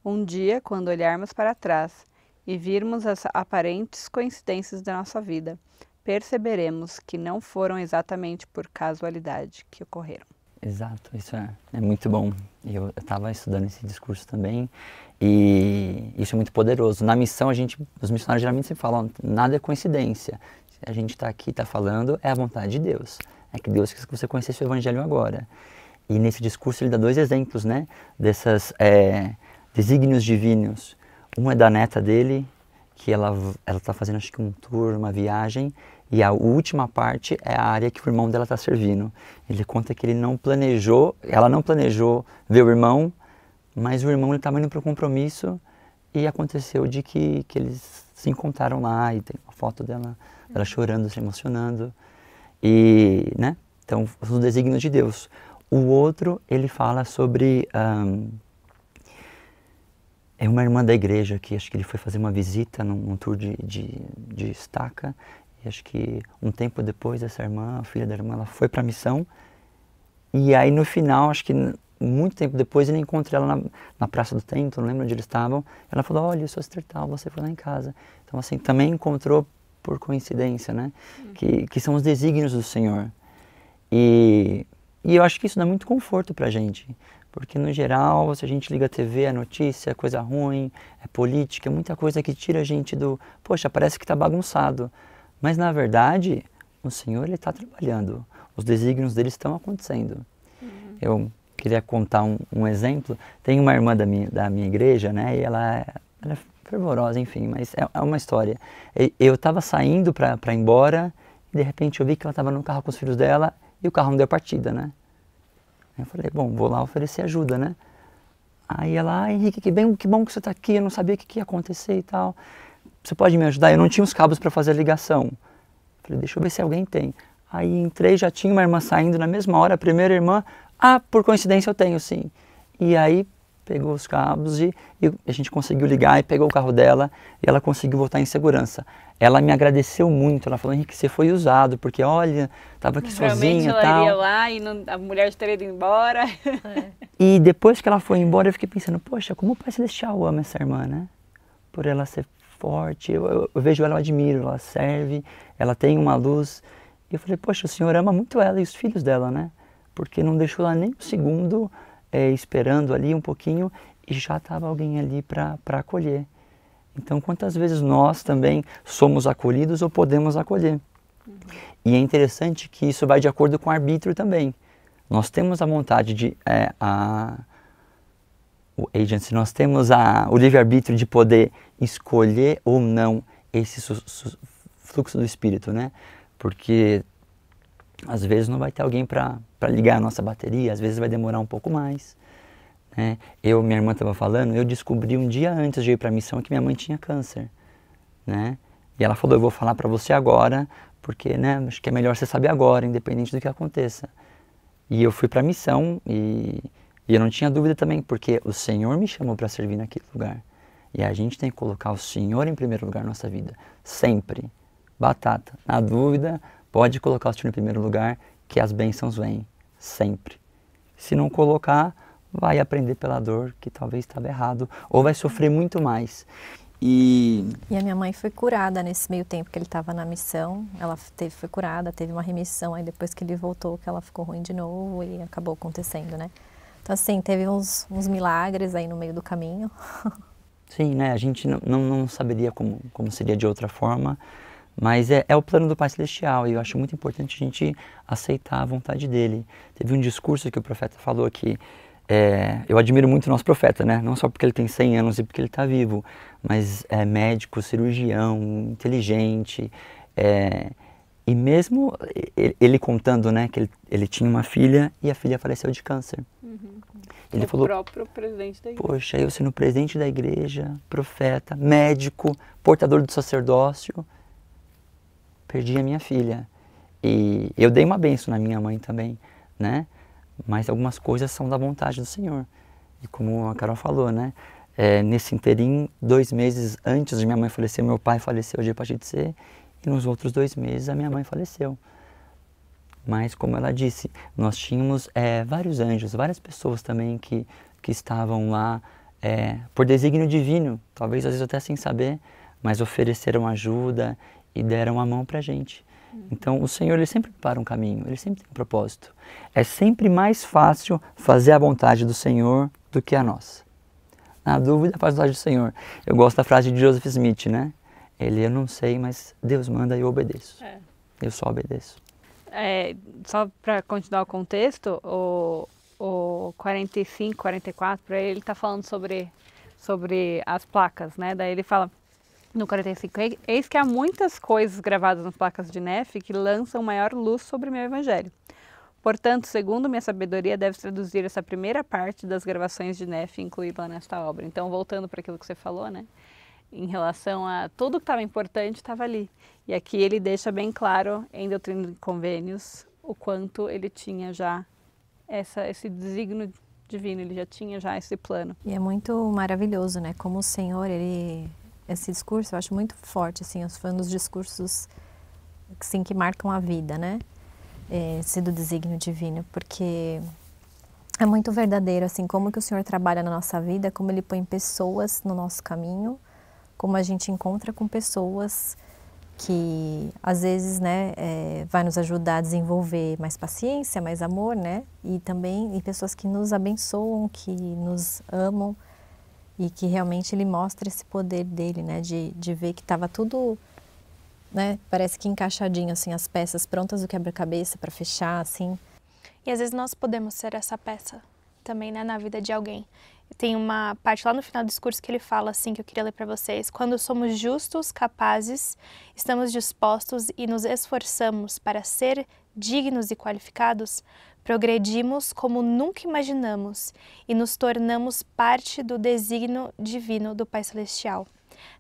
Um dia, quando olharmos para trás e virmos as aparentes coincidências da nossa vida, perceberemos que não foram exatamente por casualidade que ocorreram. Exato, isso é muito bom. Eu estava estudando esse discurso também e isso é muito poderoso. Na missão, os missionários geralmente sempre falam, nada é coincidência. Se a gente está aqui, está falando, é a vontade de Deus. É que Deus quis que você conhecesse o Evangelho agora. E nesse discurso ele dá 2 exemplos, né, dessas... desígnios divinos. Um é da neta dele, que ela está fazendo acho que um tour, uma viagem, e a última parte é a área que o irmão dela está servindo. Ele conta que ela não planejou ver o irmão, mas o irmão estava indo para o compromisso e aconteceu de que eles se encontraram lá e tem uma foto dela chorando, se emocionando. E, né? Então, os desígnios de Deus. O outro, ele fala sobre... É uma irmã da igreja que acho que ele foi fazer uma visita num tour de estaca. E acho que um tempo depois, essa irmã, a filha da irmã, ela foi para a missão. E aí no final, acho que muito tempo depois, ele encontrei ela na Praça do Templo, não lembro onde eles estavam. Ela falou, olha, eu sou Esther tal, você foi lá em casa. Então assim, também encontrou por coincidência, né? Que são os desígnios do Senhor. E eu acho que isso dá muito conforto pra gente. Porque, no geral, se a gente liga a TV, é notícia, é coisa ruim, é política, é muita coisa que tira a gente do... Poxa, parece que está bagunçado. Mas, na verdade, o Senhor ele está trabalhando. Os desígnios dele estão acontecendo. Eu queria contar um exemplo. Tem uma irmã da minha igreja, né? E ela é fervorosa, enfim, mas é uma história. Eu estava saindo para ir embora e, de repente, eu vi que ela estava no carro com os filhos dela e o carro não deu partida, né? Eu falei, bom, vou lá oferecer ajuda, né? Aí ela, Henrique, que bom que você está aqui, eu não sabia o que ia acontecer e tal. Você pode me ajudar? Eu não tinha os cabos para fazer a ligação. Falei, deixa eu ver se alguém tem. Aí entrei, já tinha uma irmã saindo na mesma hora, a primeira irmã, por coincidência eu tenho sim. E aí pegou os cabos e a gente conseguiu ligar e pegou o carro dela e ela conseguiu voltar em segurança. Ela me agradeceu muito, ela falou, Henrique, você foi usado, porque olha, estava aqui sozinha e tal. Realmente ela iria lá e a mulher teria ido embora. E depois que ela foi embora, eu fiquei pensando, poxa, como o Pai Celestial ama essa irmã, né? Por ela ser forte, eu vejo ela, eu admiro, ela serve, ela tem uma luz. E eu falei, poxa, o Senhor ama muito ela e os filhos dela, né? Porque não deixou ela nem um segundo esperando ali um pouquinho e já estava alguém ali para acolher. Então, quantas vezes nós também somos acolhidos ou podemos acolher? E é interessante que isso vai de acordo com o arbítrio também. Nós temos a vontade de... o agency, nós temos o livre-arbítrio de poder escolher ou não esse fluxo do Espírito, né? Porque às vezes não vai ter alguém para ligar a nossa bateria, às vezes vai demorar um pouco mais. Né? Minha irmã estava falando, eu descobri um dia antes de ir para a missão que minha mãe tinha câncer. Né? E ela falou, eu vou falar para você agora, porque né, acho que é melhor você saber agora, independente do que aconteça. E eu fui para a missão e eu não tinha dúvida também, porque o Senhor me chamou para servir naquele lugar. E a gente tem que colocar o Senhor em primeiro lugar na nossa vida, sempre. Batata, na dúvida, pode colocar o Senhor em primeiro lugar, que as bênçãos vêm, sempre. Se não colocar, vai aprender pela dor, que talvez estava errado, ou vai sofrer muito mais. E a minha mãe foi curada nesse meio tempo que ele estava na missão, ela foi curada, teve uma remissão, aí depois que ele voltou, que ela ficou ruim de novo e acabou acontecendo, né? Então assim, teve uns milagres aí no meio do caminho. Sim, né? A gente não saberia como seria de outra forma, mas é o plano do Pai Celestial e eu acho muito importante a gente aceitar a vontade dele. Teve um discurso que o profeta falou que eu admiro muito o nosso profeta, né? Não só porque ele tem 100 anos e porque ele está vivo, mas é médico, cirurgião, inteligente. E mesmo ele contando, né, que ele tinha uma filha e a filha faleceu de câncer. Ele falou, próprio presidente da igreja. Poxa, eu sendo presidente da igreja, profeta, médico, portador do sacerdócio, perdi a minha filha. E eu dei uma bênção na minha mãe também, né? Mas algumas coisas são da vontade do Senhor. E como a Carol falou, né? Nesse inteirinho, 2 meses antes de minha mãe falecer, meu pai faleceu de hepatite C. E nos outros 2 meses a minha mãe faleceu. Mas como ela disse, nós tínhamos vários anjos, várias pessoas também que estavam lá por desígnio divino. Talvez às vezes até sem saber, mas ofereceram ajuda e deram a mão pra gente. Então o Senhor ele sempre prepara um caminho, ele sempre tem um propósito. É sempre mais fácil fazer a vontade do Senhor do que a nossa. Na dúvida, faz a vontade do Senhor. Eu gosto da frase de Joseph Smith, né? Eu não sei, mas Deus manda e eu obedeço. Eu só obedeço. Só para continuar o contexto, o 45, 44, para ele está falando sobre as placas, né? Daí ele fala no 45, eis que há muitas coisas gravadas nas placas de Nefe que lançam maior luz sobre meu evangelho. Portanto, segundo minha sabedoria, deve traduzir essa primeira parte das gravações de Nefe e incluí-la nesta obra. Então, voltando para aquilo que você falou, né? Em relação a tudo que estava importante, estava ali. E aqui ele deixa bem claro, em Doutrina e Convênios, o quanto ele tinha já esse desígnio divino, ele já tinha já esse plano. E é muito maravilhoso, né? Como o Senhor, esse discurso eu acho muito forte, assim, foi um dos discursos assim, que marcam a vida, né? Esse do desígnio divino, porque é muito verdadeiro, assim, como que o Senhor trabalha na nossa vida, como Ele põe pessoas no nosso caminho, como a gente encontra com pessoas que às vezes, né, vai nos ajudar a desenvolver mais paciência, mais amor, né? E também em pessoas que nos abençoam, que nos amam e que realmente ele mostra esse poder dele, né? De ver que estava tudo, né? Parece que encaixadinho, assim, as peças prontas do quebra-cabeça para fechar, assim. E às vezes nós podemos ser essa peça também, né, na vida de alguém. Tem uma parte lá no final do discurso que ele fala assim, que eu queria ler para vocês. Quando somos justos, capazes, estamos dispostos e nos esforçamos para ser dignos e qualificados, progredimos como nunca imaginamos e nos tornamos parte do desígnio divino do Pai Celestial.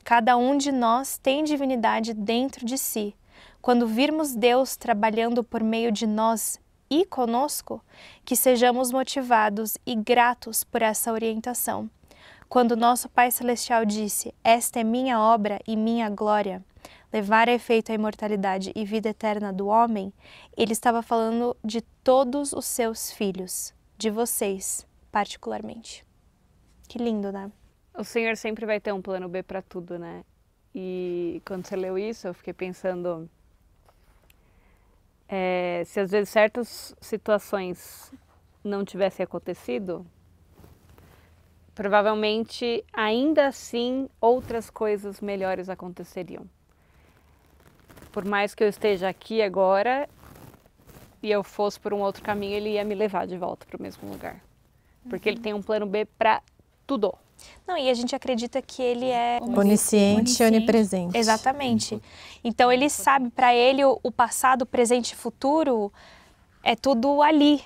Cada um de nós tem divindade dentro de si. Quando virmos Deus trabalhando por meio de nós e conosco, que sejamos motivados e gratos por essa orientação. Quando nosso Pai Celestial disse, esta é minha obra e minha glória, levar a efeito a imortalidade e vida eterna do homem, ele estava falando de todos os seus filhos, de vocês, particularmente. Que lindo, né? O Senhor sempre vai ter um plano B para tudo, né? E quando você leu isso, eu fiquei pensando... se às vezes certas situações não tivessem acontecido, provavelmente ainda assim outras coisas melhores aconteceriam. Por mais que eu esteja aqui agora e eu fosse por um outro caminho, ele ia me levar de volta para o mesmo lugar. Porque ele tem um plano B para tudo. Não, e a gente acredita que ele é Onisciente e onipresente. Exatamente. Então ele sabe, para ele o passado, o presente e o futuro é tudo ali,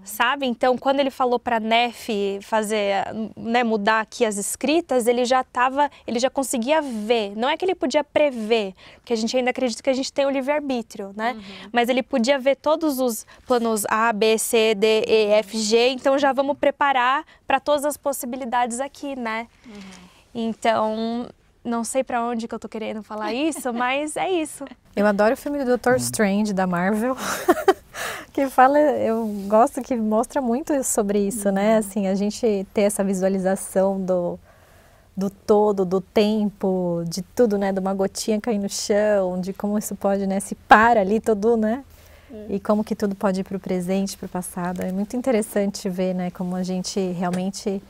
sabe? Então quando ele falou para Nefe fazer, né, mudar aqui as escritas, ele já conseguia ver. Não é que ele podia prever, porque a gente ainda acredita que a gente tem o livre-arbítrio, né? Mas ele podia ver todos os planos A, B, C, D, E, F, G, então já vamos preparar para todas as possibilidades aqui, né? Então, não sei para onde que eu tô querendo falar isso, mas é isso. Eu adoro o filme do Doutor Strange, da Marvel, que fala, eu gosto que mostra muito sobre isso, né? Assim, a gente ter essa visualização do todo, do tempo, de tudo, né? De uma gotinha cair no chão, de como isso pode, né? Se para ali tudo, né? E como que tudo pode ir para o presente, para o passado. É muito interessante ver, né? Como a gente realmente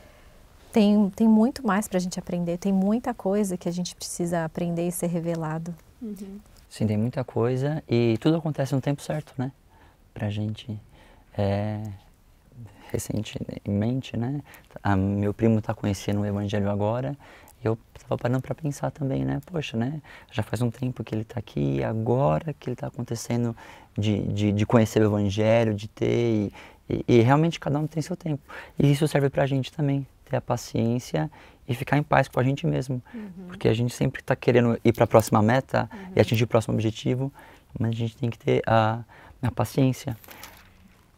tem muito mais para a gente aprender. Tem muita coisa que a gente precisa aprender e ser revelado. Sim, tem muita coisa e tudo acontece no tempo certo, né? Pra gente, recentemente, né? Meu primo tá conhecendo o Evangelho agora e eu tava parando para pensar também, né? Poxa, né? Já faz um tempo que ele tá aqui e agora que ele tá acontecendo de conhecer o Evangelho, de ter e realmente cada um tem seu tempo. E isso serve pra gente também, ter a paciência e ficar em paz com a gente mesmo. Porque a gente sempre está querendo ir para a próxima meta e atingir o próximo objetivo, mas a gente tem que ter a paciência.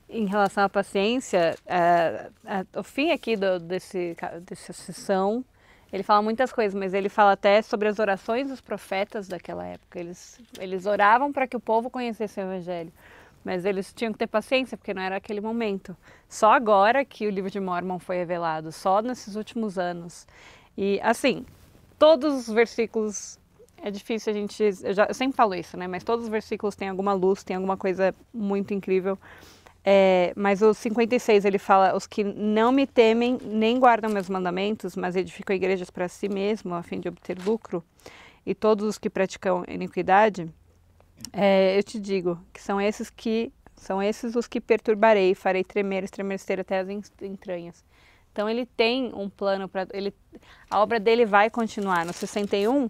Em relação à paciência, o fim aqui dessa sessão, ele fala muitas coisas, mas ele fala até sobre as orações dos profetas daquela época. Eles oravam para que o povo conhecesse o Evangelho. Mas eles tinham que ter paciência, porque não era aquele momento. Só agora que o livro de Mórmon foi revelado, só nesses últimos anos. E, assim, todos os versículos, é difícil a gente... Eu sempre falo isso, né? Mas todos os versículos têm alguma luz, tem alguma coisa muito incrível. Mas o 56, ele fala, os que não me temem, nem guardam meus mandamentos, mas edificam igrejas para si mesmo, a fim de obter lucro, e todos os que praticam iniquidade... eu te digo que são esses os que perturbarei, farei estremecer até as entranhas. Então ele tem um plano para a obra dele vai continuar. No 61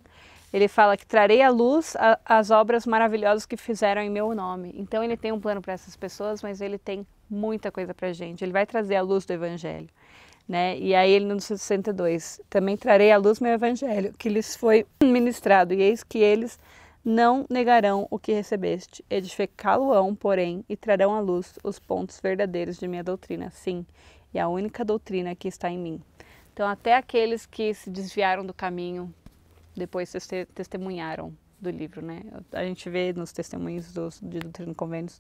ele fala que trarei à luz as obras maravilhosas que fizeram em meu nome. Então ele tem um plano para essas pessoas, mas ele tem muita coisa para a gente. Ele vai trazer a luz do Evangelho, né? E aí ele no 62 também trarei à luz meu Evangelho que lhes foi ministrado, e eis que eles não negarão o que recebeste, edificá-lo-ão, porém, e trarão à luz os pontos verdadeiros de minha doutrina, sim, e a única doutrina que está em mim. Então, até aqueles que se desviaram do caminho, depois testemunharam do livro, né? A gente vê nos testemunhos de Doutrina e Convênios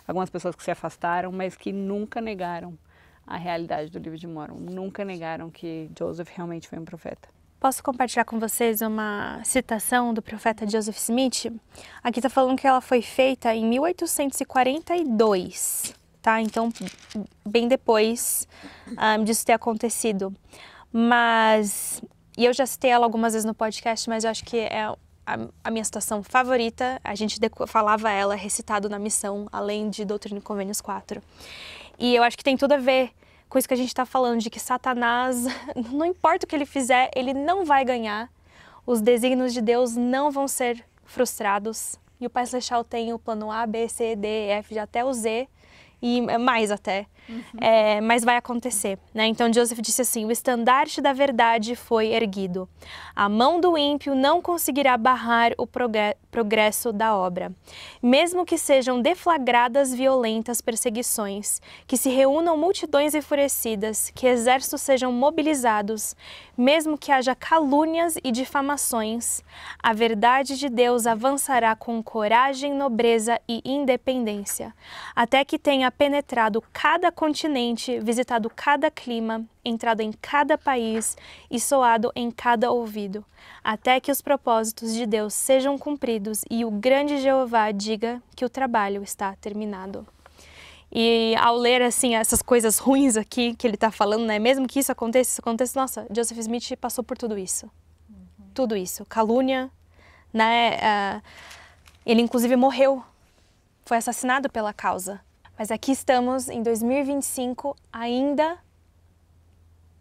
algumas pessoas que se afastaram, mas que nunca negaram a realidade do livro de Mórmon, nunca negaram que Joseph realmente foi um profeta. Posso compartilhar com vocês uma citação do profeta Joseph Smith? Aqui está falando que ela foi feita em 1842, tá? Então, bem depois disso ter acontecido. Mas, e eu já citei ela algumas vezes no podcast, mas eu acho que é a minha citação favorita. A gente falava ela recitado na missão, além de Doutrina e Convênios 4. E eu acho que tem tudo a ver com isso que a gente está falando, de que Satanás, não importa o que ele fizer, ele não vai ganhar. Os desígnios de Deus não vão ser frustrados. E o Pai Celestial tem o plano A, B, C, D, E, F, até o Z, e mais até. Mas vai acontecer, né? Então Joseph disse assim: o estandarte da verdade foi erguido. A mão do ímpio não conseguirá barrar o progresso da obra. Mesmo que sejam deflagradas violentas perseguições, que se reúnam multidões enfurecidas, que exércitos sejam mobilizados, mesmo que haja calúnias e difamações, a verdade de Deus avançará com coragem, nobreza e independência, até que tenha penetrado cada continente, visitado cada clima, entrado em cada país e soado em cada ouvido, até que os propósitos de Deus sejam cumpridos e o grande Jeová diga que o trabalho está terminado. E ao ler assim essas coisas ruins aqui que ele está falando, né, mesmo que isso aconteça, nossa, Joseph Smith passou por tudo isso. Tudo isso, calúnia, né, ele inclusive morreu, foi assassinado pela causa. Mas aqui estamos em 2025 ainda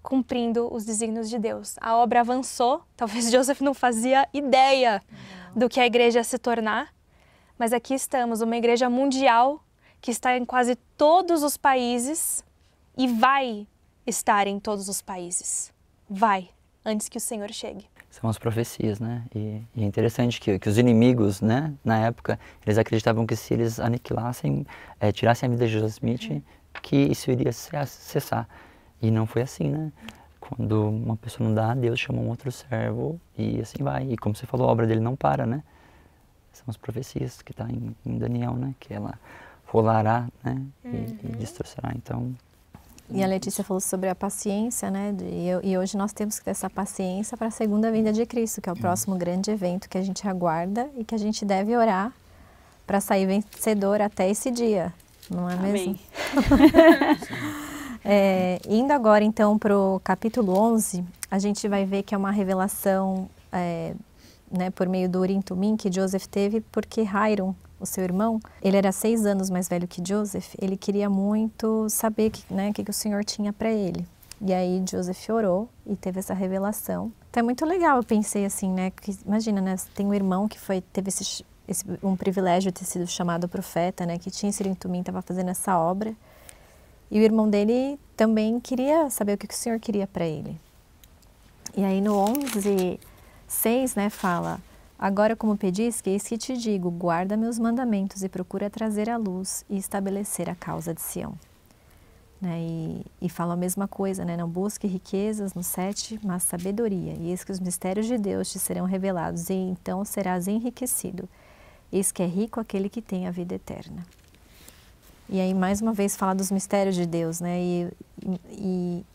cumprindo os desígnios de Deus. A obra avançou, talvez Joseph não fazia ideia do que a igreja ia se tornar, mas aqui estamos, uma igreja mundial que está em quase todos os países e vai estar em todos os países. Vai, antes que o Senhor chegue. São as profecias, né? E é interessante que os inimigos, né, na época, eles acreditavam que se eles aniquilassem, tirassem a vida de Joseph Smith, que isso iria cessar. E não foi assim, né? Quando uma pessoa não dá, Deus chama um outro servo e assim vai. E como você falou, a obra dele não para, né? São as profecias que está em Daniel, né? Que ela rolará, né? E destroçará, então... E a Letícia falou sobre a paciência, né? E hoje nós temos que ter essa paciência para a segunda vinda de Cristo, que é o próximo grande evento que a gente aguarda e que a gente deve orar para sair vencedor até esse dia, não é mesmo? Indo agora então para o capítulo 11, a gente vai ver que é uma revelação né, por meio do Urim Tumim que Joseph teve, porque Hiram, o seu irmão, ele era 6 anos mais velho que Joseph, ele queria muito saber que o Senhor tinha para ele. E aí Joseph orou e teve essa revelação. Então é muito legal, eu pensei assim, né, que, imagina, né, tem um irmão que teve um privilégio de ter sido chamado profeta, né, que tinha esse Urim Tumim, estava fazendo essa obra. E o irmão dele também queria saber o que o Senhor queria para ele. E aí no 11:6, né, fala: agora como pedis, que eis que te digo, guarda meus mandamentos e procura trazer à luz e estabelecer a causa de Sião. Né, e fala a mesma coisa, né, não busque riquezas no 7, mas sabedoria. E eis que os mistérios de Deus te serão revelados, e então serás enriquecido. Eis que é rico aquele que tem a vida eterna. E aí, mais uma vez, fala dos mistérios de Deus, né? E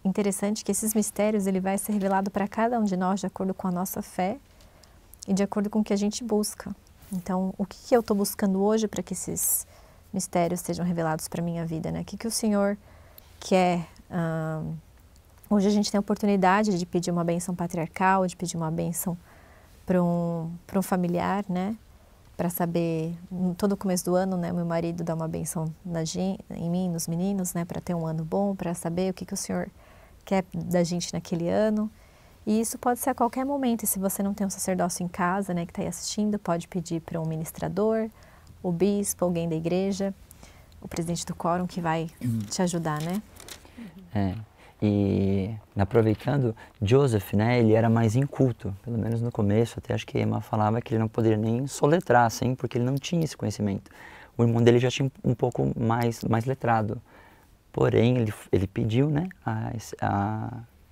interessante que esses mistérios, ele vai ser revelado para cada um de nós de acordo com a nossa fé e de acordo com o que a gente busca. Então, o que eu estou buscando hoje para que esses mistérios sejam revelados para a minha vida, né? O que o Senhor quer? Hoje a gente tem a oportunidade de pedir uma bênção patriarcal, de pedir uma bênção para um familiar, né? Para saber, todo começo do ano, né, meu marido dá uma bênção em mim, nos meninos, né, para ter um ano bom, para saber o que o Senhor quer da gente naquele ano. E isso pode ser a qualquer momento. E se você não tem um sacerdócio em casa, né, que está aí assistindo, pode pedir para um ministrador, o bispo, alguém da igreja, o presidente do quórum que vai te ajudar, né? E aproveitando, Joseph, né, ele era mais inculto, pelo menos no começo, até acho que Emma falava que ele não poderia nem soletrar, assim, porque ele não tinha esse conhecimento. O irmão dele já tinha um pouco mais letrado, porém ele pediu, né,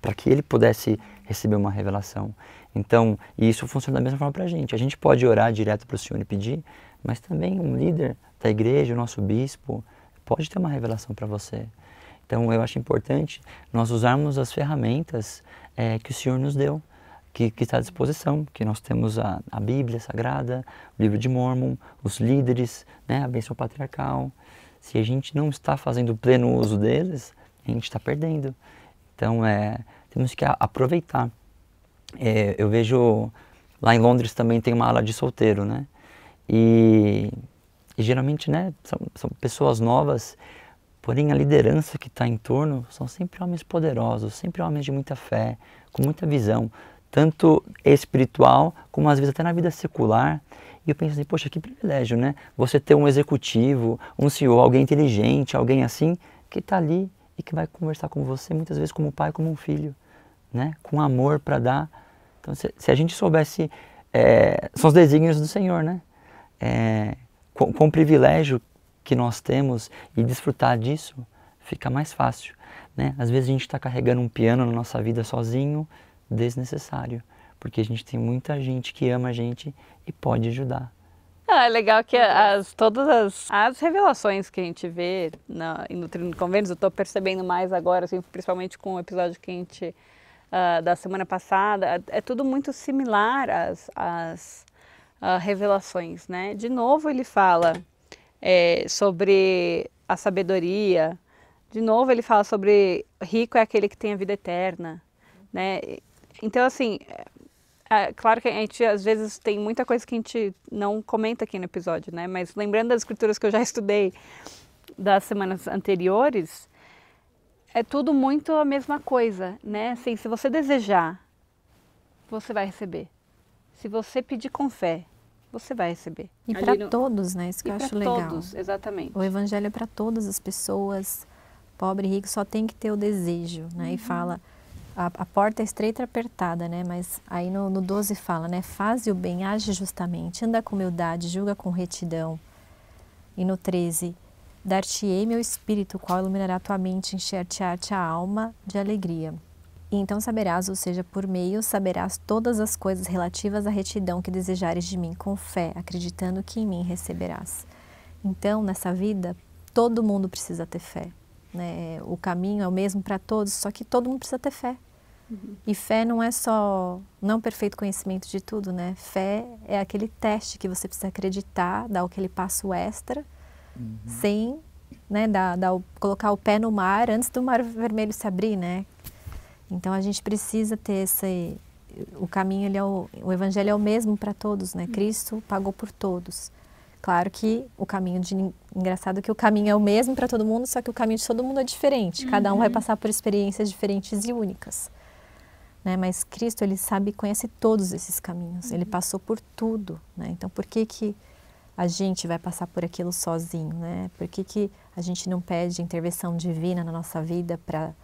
para que ele pudesse receber uma revelação. Então, e isso funciona da mesma forma para a gente pode orar direto para o Senhor e pedir, mas também um líder da igreja, o nosso bispo, pode ter uma revelação para você. Então, eu acho importante nós usarmos as ferramentas que o Senhor nos deu. que está à disposição, que nós temos a Bíblia Sagrada, o livro de Mórmon, os líderes, né, a bênção patriarcal. Se a gente não está fazendo pleno uso deles, a gente está perdendo. Então, temos que aproveitar. Eu vejo, lá em Londres também tem uma ala de solteiro, né? E geralmente, né, são pessoas novas, porém a liderança que está em torno são sempre homens poderosos, sempre homens de muita fé, com muita visão, tanto espiritual como às vezes até na vida secular. E eu penso assim, poxa, que privilégio, né? Você ter um executivo, um CEO, alguém inteligente, alguém assim, que está ali e que vai conversar com você muitas vezes como um pai, como um filho, né? Com amor para dar. Então, se a gente soubesse, são os desígnios do Senhor, né? Com o privilégio que nós temos e desfrutar disso, fica mais fácil, né? Às vezes a gente está carregando um piano na nossa vida sozinho, desnecessário, porque a gente tem muita gente que ama a gente e pode ajudar. É legal que todas as revelações que a gente vê no Trino Convênios, eu estou percebendo mais agora, assim, principalmente com o episódio que a gente, da semana passada, é tudo muito similar às revelações, né? De novo ele fala sobre a sabedoria, de novo ele fala sobre rico é aquele que tem a vida eterna, né? Então, assim, claro que a gente às vezes tem muita coisa que a gente não comenta aqui no episódio, né? Mas lembrando das escrituras que eu já estudei das semanas anteriores, é tudo muito a mesma coisa, né? Assim, se você desejar, você vai receber. Se você pedir com fé, você vai receber. E para todos, né? Isso que eu acho legal. Para todos, exatamente. O evangelho é para todas as pessoas, pobre e rico, só tem que ter o desejo, né? E fala, a porta é estreita e apertada, né? Mas aí no 12 fala, né? Faze o bem, age justamente, anda com humildade, julga com retidão. E no 13, dar-te-ei meu espírito, o qual iluminará tua mente, encher-te-á a alma de alegria. E então saberás, ou seja, por meio, saberás todas as coisas relativas à retidão que desejares de mim com fé, acreditando que em mim receberás. Então, nessa vida, todo mundo precisa ter fé, né? O caminho é o mesmo para todos, só que todo mundo precisa ter fé. E fé não é só, não é um perfeito conhecimento de tudo, né? Fé é aquele teste que você precisa acreditar, dar aquele passo extra, sem, né, colocar o pé no mar antes do mar vermelho se abrir, né? Então a gente precisa ter o caminho, o evangelho é o mesmo para todos, né? Cristo pagou por todos. Claro que engraçado que o caminho é o mesmo para todo mundo, só que o caminho de todo mundo é diferente. Cada um vai passar por experiências diferentes e únicas, né? Mas Cristo, ele conhece todos esses caminhos. Ele passou por tudo, né? Então por que a gente vai passar por aquilo sozinho, né? Por que a gente não pede intervenção divina na nossa vida para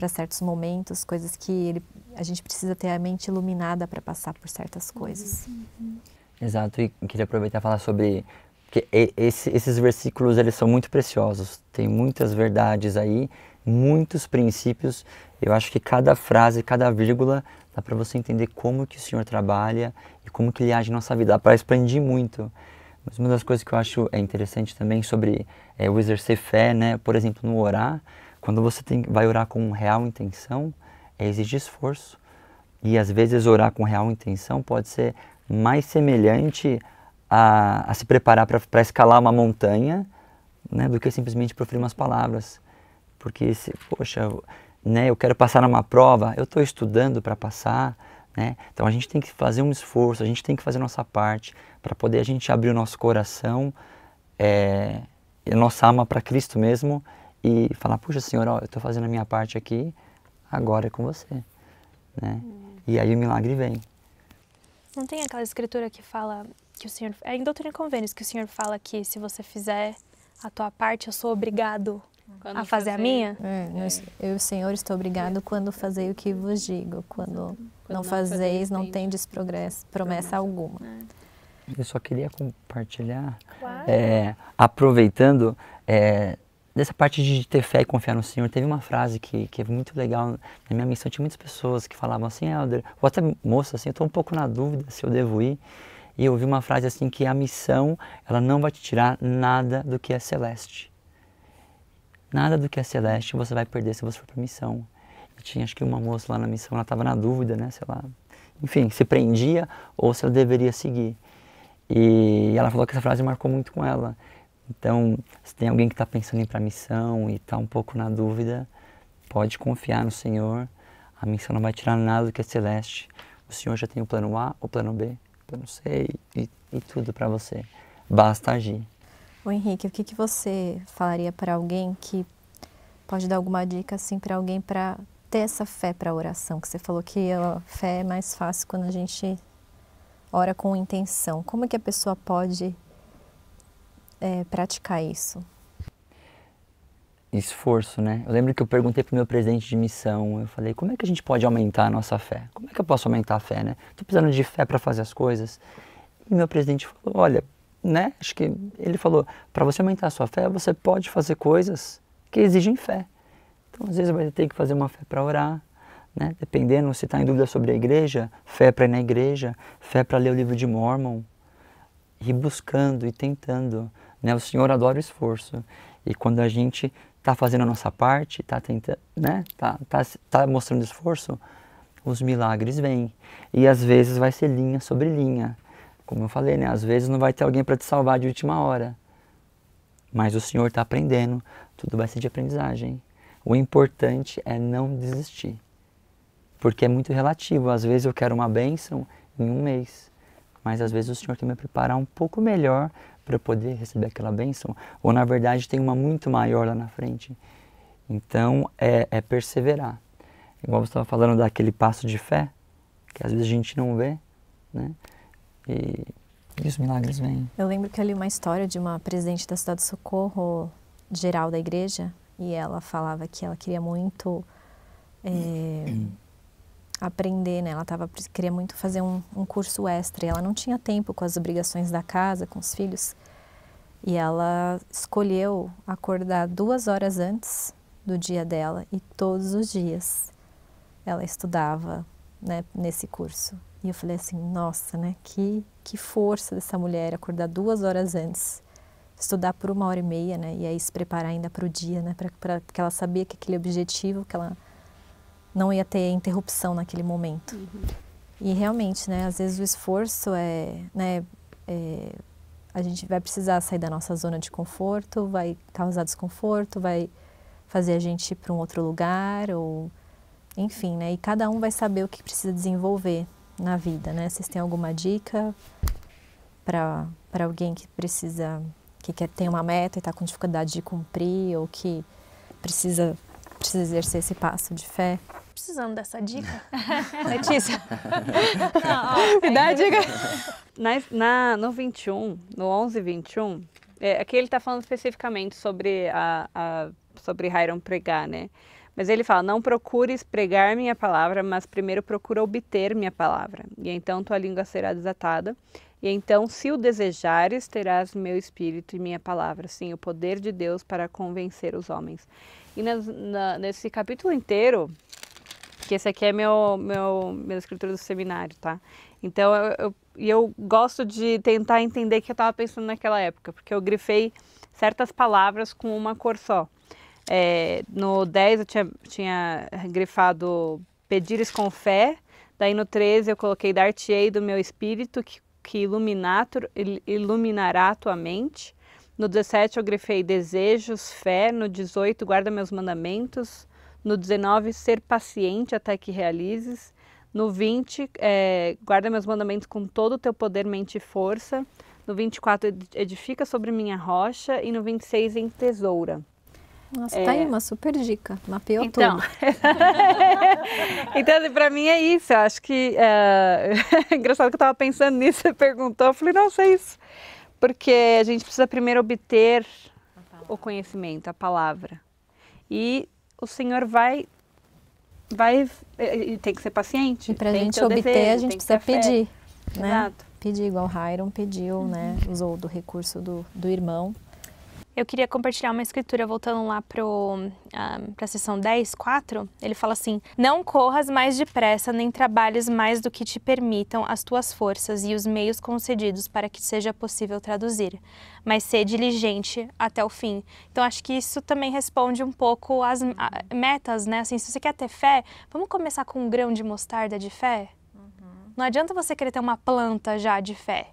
certos momentos, coisas que a gente precisa ter a mente iluminada para passar por certas coisas. Exato, e queria aproveitar e falar sobre que esses versículos, eles são muito preciosos, tem muitas verdades aí, muitos princípios. Eu acho que cada frase, cada vírgula, dá para você entender como que o Senhor trabalha e como que Ele age na nossa vida, dá para expandir muito. Mas uma das coisas que eu acho interessante também sobre o exercer fé, né? Por exemplo, no orar, quando você vai orar com real intenção, exige esforço. E às vezes orar com real intenção pode ser mais semelhante a se preparar para escalar uma montanha, né, do que simplesmente proferir umas palavras. Porque, poxa, né, eu quero passar numa prova, eu estou estudando para passar, né? Então a gente tem que fazer um esforço, a gente tem que fazer a nossa parte para poder a gente abrir o nosso coração, a nossa alma para Cristo mesmo, e falar, puxa, Senhor, ó, eu estou fazendo a minha parte aqui, agora é com você, né? E aí o milagre vem. Não tem aquela escritura que fala que o Senhor... É em Doutrina e Convênios que o Senhor fala que se você fizer a tua parte, eu sou obrigado a fazer a minha? Eu, Senhor, estou obrigado quando fazei o que vos digo. Quando não fazeis, não tendes promessa alguma. Eu só queria compartilhar, Claro. aproveitando... Dessa parte de ter fé e confiar no Senhor, teve uma frase que é muito legal. Na minha missão tinha muitas pessoas que falavam assim, Helder, ou até moça, assim, eu estou um pouco na dúvida se eu devo ir. E eu ouvi uma frase assim, que a missão, ela não vai te tirar nada do que é celeste. Nada do que é celeste você vai perder se você for para a missão. E tinha acho que uma moça lá na missão, ela estava na dúvida, né, sei lá. enfim, se prendia ou se ela deveria seguir. E ela falou que essa frase marcou muito com ela. Então, se tem alguém que está pensando em ir para a missão e está um pouco na dúvida, pode confiar no Senhor. A missão não vai tirar nada do que é celeste. O Senhor já tem o plano A, o plano B, o plano C e tudo para você. Basta agir. Ô Henrique, o que você falaria para alguém que pode dar alguma dica assim para alguém para ter essa fé para a oração? Que você falou que a fé é mais fácil quando a gente ora com intenção. Como é que a pessoa pode praticar isso? Esforço, né? Eu lembro que eu perguntei para o meu presidente de missão, eu falei, como é que a gente pode aumentar a nossa fé? Como é que eu posso aumentar a fé, né? Estou precisando de fé para fazer as coisas. E meu presidente falou, olha, né? Acho que ele falou, para você aumentar a sua fé, você pode fazer coisas que exigem fé. Então, às vezes, vai ter que fazer uma fé para orar, né? Dependendo, se está em dúvida sobre a igreja, fé para ir na igreja, fé para ler o livro de Mórmon, ir buscando e tentando, né? O Senhor adora o esforço. E quando a gente está fazendo a nossa parte, está tentando, né? Tá mostrando esforço, os milagres vêm. E às vezes vai ser linha sobre linha. Como eu falei, né? Às vezes não vai ter alguém para te salvar de última hora. Mas o Senhor está aprendendo, tudo vai ser de aprendizagem. O importante é não desistir. Porque é muito relativo. Às vezes eu quero uma bênção em um mês. Mas às vezes o Senhor tem que me preparar um pouco melhor para eu poder receber aquela bênção. Ou na verdade tem uma muito maior lá na frente. Então é perseverar. Igual você estava falando daquele passo de fé, que às vezes a gente não vê, né? E os milagres vêm. Eu lembro que eu li uma história de uma presidente da Cidade de Socorro geral da igreja e ela falava que ela queria muito aprender, né? Ela queria muito fazer um curso extra e ela não tinha tempo com as obrigações da casa, com os filhos. E ela escolheu acordar 2 horas antes do dia dela e todos os dias ela estudava, né, nesse curso. E eu falei assim, nossa, né, que força dessa mulher acordar 2 horas antes, estudar por 1h30, né, e aí se preparar ainda para o dia, né, porque ela sabia que aquele objetivo, que ela não ia ter interrupção naquele momento. Uhum. E realmente, né, às vezes o esforço a gente vai precisar sair da nossa zona de conforto, vai causar desconforto, vai fazer a gente ir para um outro lugar, ou enfim, né, e cada um vai saber o que precisa desenvolver na vida, né? Vocês têm alguma dica para alguém que precisa, que tem uma meta e está com dificuldade de cumprir, ou que precisa exercer esse passo de fé? Precisando dessa dica? Letícia? Me dá a dica. No 21, no 11:21, aqui ele está falando especificamente sobre sobre Hiram pregar, né? Mas ele fala, não procures pregar minha palavra, mas primeiro procura obter minha palavra. E então tua língua será desatada. E então, se o desejares, terás meu espírito e minha palavra. Sim, o poder de Deus para convencer os homens. E nesse capítulo inteiro, que esse aqui é minha escritura do seminário, tá? Então, eu gosto de tentar entender o que eu estava pensando naquela época, porque eu grifei certas palavras com uma cor só. No 10 eu tinha grifado pedires com fé, daí no 13 eu coloquei dar-te-ei do meu espírito que iluminará a tua mente. No 17 eu grifei desejos, fé. No 18 guarda meus mandamentos. No 19 ser paciente até que realizes. No 20 guarda meus mandamentos com todo o teu poder, mente e força. No 24 edifica sobre minha rocha. E no 26 entesoura. Nossa, tá aí uma super dica, mapeou tudo. Então, para mim é isso, eu acho que, engraçado que eu estava pensando nisso, você perguntou, eu falei, nossa, é isso. Porque a gente precisa primeiro obter o conhecimento, a palavra. E o Senhor tem que ser paciente. E para a gente obter, a gente precisa pedir, né? Exato. Pedir, igual Hiram pediu, né? Usou do recurso do irmão. Eu queria compartilhar uma escritura, voltando lá para a seção 10:4, ele fala assim, não corras mais depressa, nem trabalhes mais do que te permitam as tuas forças e os meios concedidos para que seja possível traduzir, mas ser diligente até o fim. Então, acho que isso também responde um pouco às metas, né? Assim, se você quer ter fé, vamos começar com um grão de mostarda de fé? Não adianta você querer ter uma planta já de fé,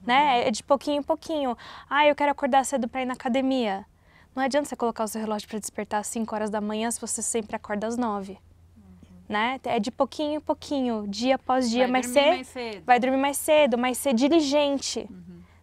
né? É de pouquinho em pouquinho. Ah, eu quero acordar cedo para ir na academia. Não adianta você colocar o seu relógio para despertar às 5 horas da manhã se você sempre acorda às 9. Né? É de pouquinho em pouquinho, dia após dia, mais cedo. Vai dormir mais cedo, mas ser diligente.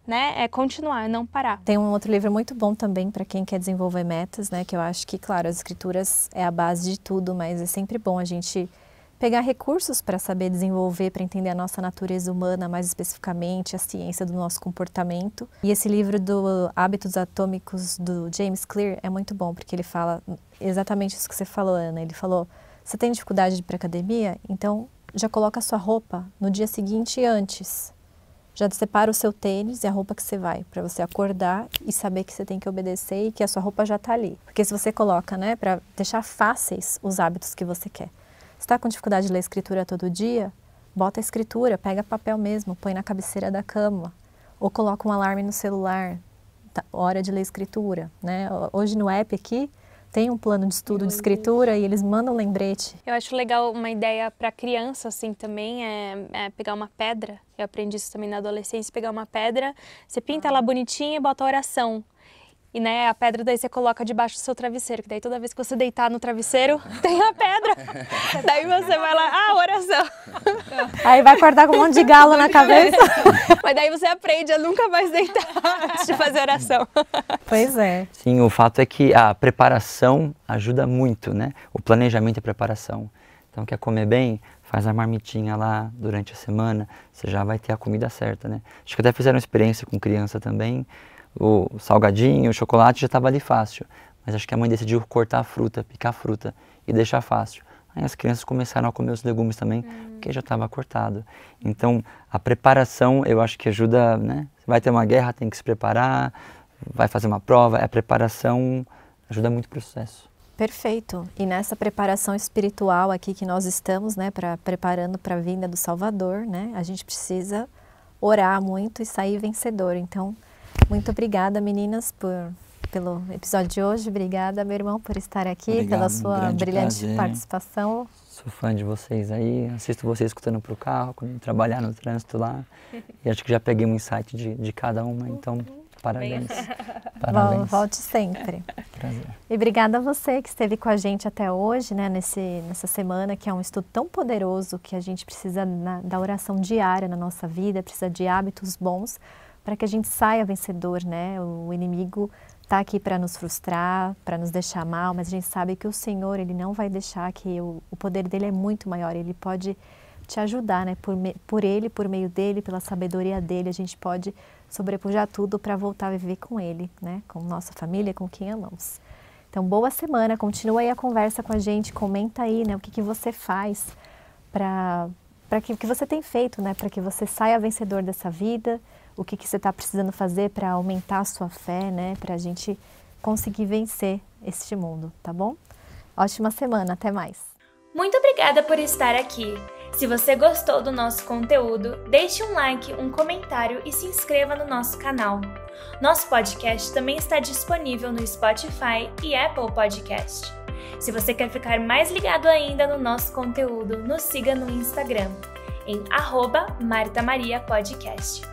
Né? É continuar, não parar. Tem um outro livro muito bom também para quem quer desenvolver metas, né? Que eu acho que, claro, as escrituras é a base de tudo, mas é sempre bom a gente pegar recursos para saber desenvolver, para entender a nossa natureza humana, mais especificamente a ciência do nosso comportamento. E esse livro do Hábitos Atômicos do James Clear é muito bom, porque ele fala exatamente isso que você falou, Ana. Ele falou, você tem dificuldade de ir para academia? Então já coloca a sua roupa no dia seguinte antes. Já separa o seu tênis e a roupa que você vai, para você acordar e saber que você tem que obedecer e que a sua roupa já está ali. Porque se você coloca, né, para deixar fáceis os hábitos que você quer. Se está com dificuldade de ler escritura todo dia, bota a escritura, pega papel mesmo, põe na cabeceira da cama. Ou coloca um alarme no celular, hora de ler escritura, né? Hoje no app aqui, tem um plano de estudo de escritura e eles mandam lembrete. Eu acho legal uma ideia para criança, assim, também, é pegar uma pedra. Eu aprendi isso também na adolescência, pegar uma pedra, você pinta ela bonitinha e bota a oração. E, né, a pedra daí você coloca debaixo do seu travesseiro, que daí toda vez que você deitar no travesseiro, tem a pedra. Daí você vai lá, oração. Aí vai acordar com um monte de galo na cabeça. Mas daí você aprende a nunca mais deitar antes de fazer oração. Pois é. Sim, o fato é que a preparação ajuda muito, né? O planejamento e a preparação. Então, quer comer bem? Faz a marmitinha lá durante a semana, você já vai ter a comida certa, né? Acho que até fizeram experiência com criança também. O salgadinho, o chocolate já estava ali fácil. Mas acho que a mãe decidiu cortar a fruta, picar a fruta e deixar fácil. Aí as crianças começaram a comer os legumes também, porque já estava cortado. Então, a preparação eu acho que ajuda, né? Vai ter uma guerra, tem que se preparar, vai fazer uma prova, a preparação ajuda muito para o sucesso. Perfeito. E nessa preparação espiritual aqui que nós estamos, né, preparando para a vinda do Salvador, né, a gente precisa orar muito e sair vencedor. Então, muito obrigada, meninas, pelo episódio de hoje. Obrigada, meu irmão, por estar aqui, Obrigado, pela sua brilhante prazer. participação. Sou fã de vocês aí, assisto vocês escutando pro carro, quando trabalhar no trânsito lá. E acho que já peguei um insight de cada uma, então parabéns. Parabéns. Volte sempre. Prazer. E obrigada a você que esteve com a gente até hoje, né, nessa semana, que é um estudo tão poderoso que a gente precisa da oração diária na nossa vida, precisa de hábitos bons para que a gente saia vencedor, né? O inimigo está aqui para nos frustrar, para nos deixar mal, mas a gente sabe que o Senhor, Ele não vai deixar, que o poder dEle é muito maior, Ele pode te ajudar, né? Por Ele, por meio dEle, pela sabedoria dEle, a gente pode sobrepujar tudo para voltar a viver com Ele, né? Com nossa família, com quem amamos. Então, boa semana, continua aí a conversa com a gente, comenta aí, né? O que você faz para que você tem feito, né? Para que você saia vencedor dessa vida, o que você está precisando fazer para aumentar a sua fé, né? Para a gente conseguir vencer este mundo, tá bom? Ótima semana, até mais! Muito obrigada por estar aqui! Se você gostou do nosso conteúdo, deixe um like, um comentário e se inscreva no nosso canal. Nosso podcast também está disponível no Spotify e Apple Podcast. Se você quer ficar mais ligado ainda no nosso conteúdo, nos siga no Instagram, em @MartaMariaPodcast.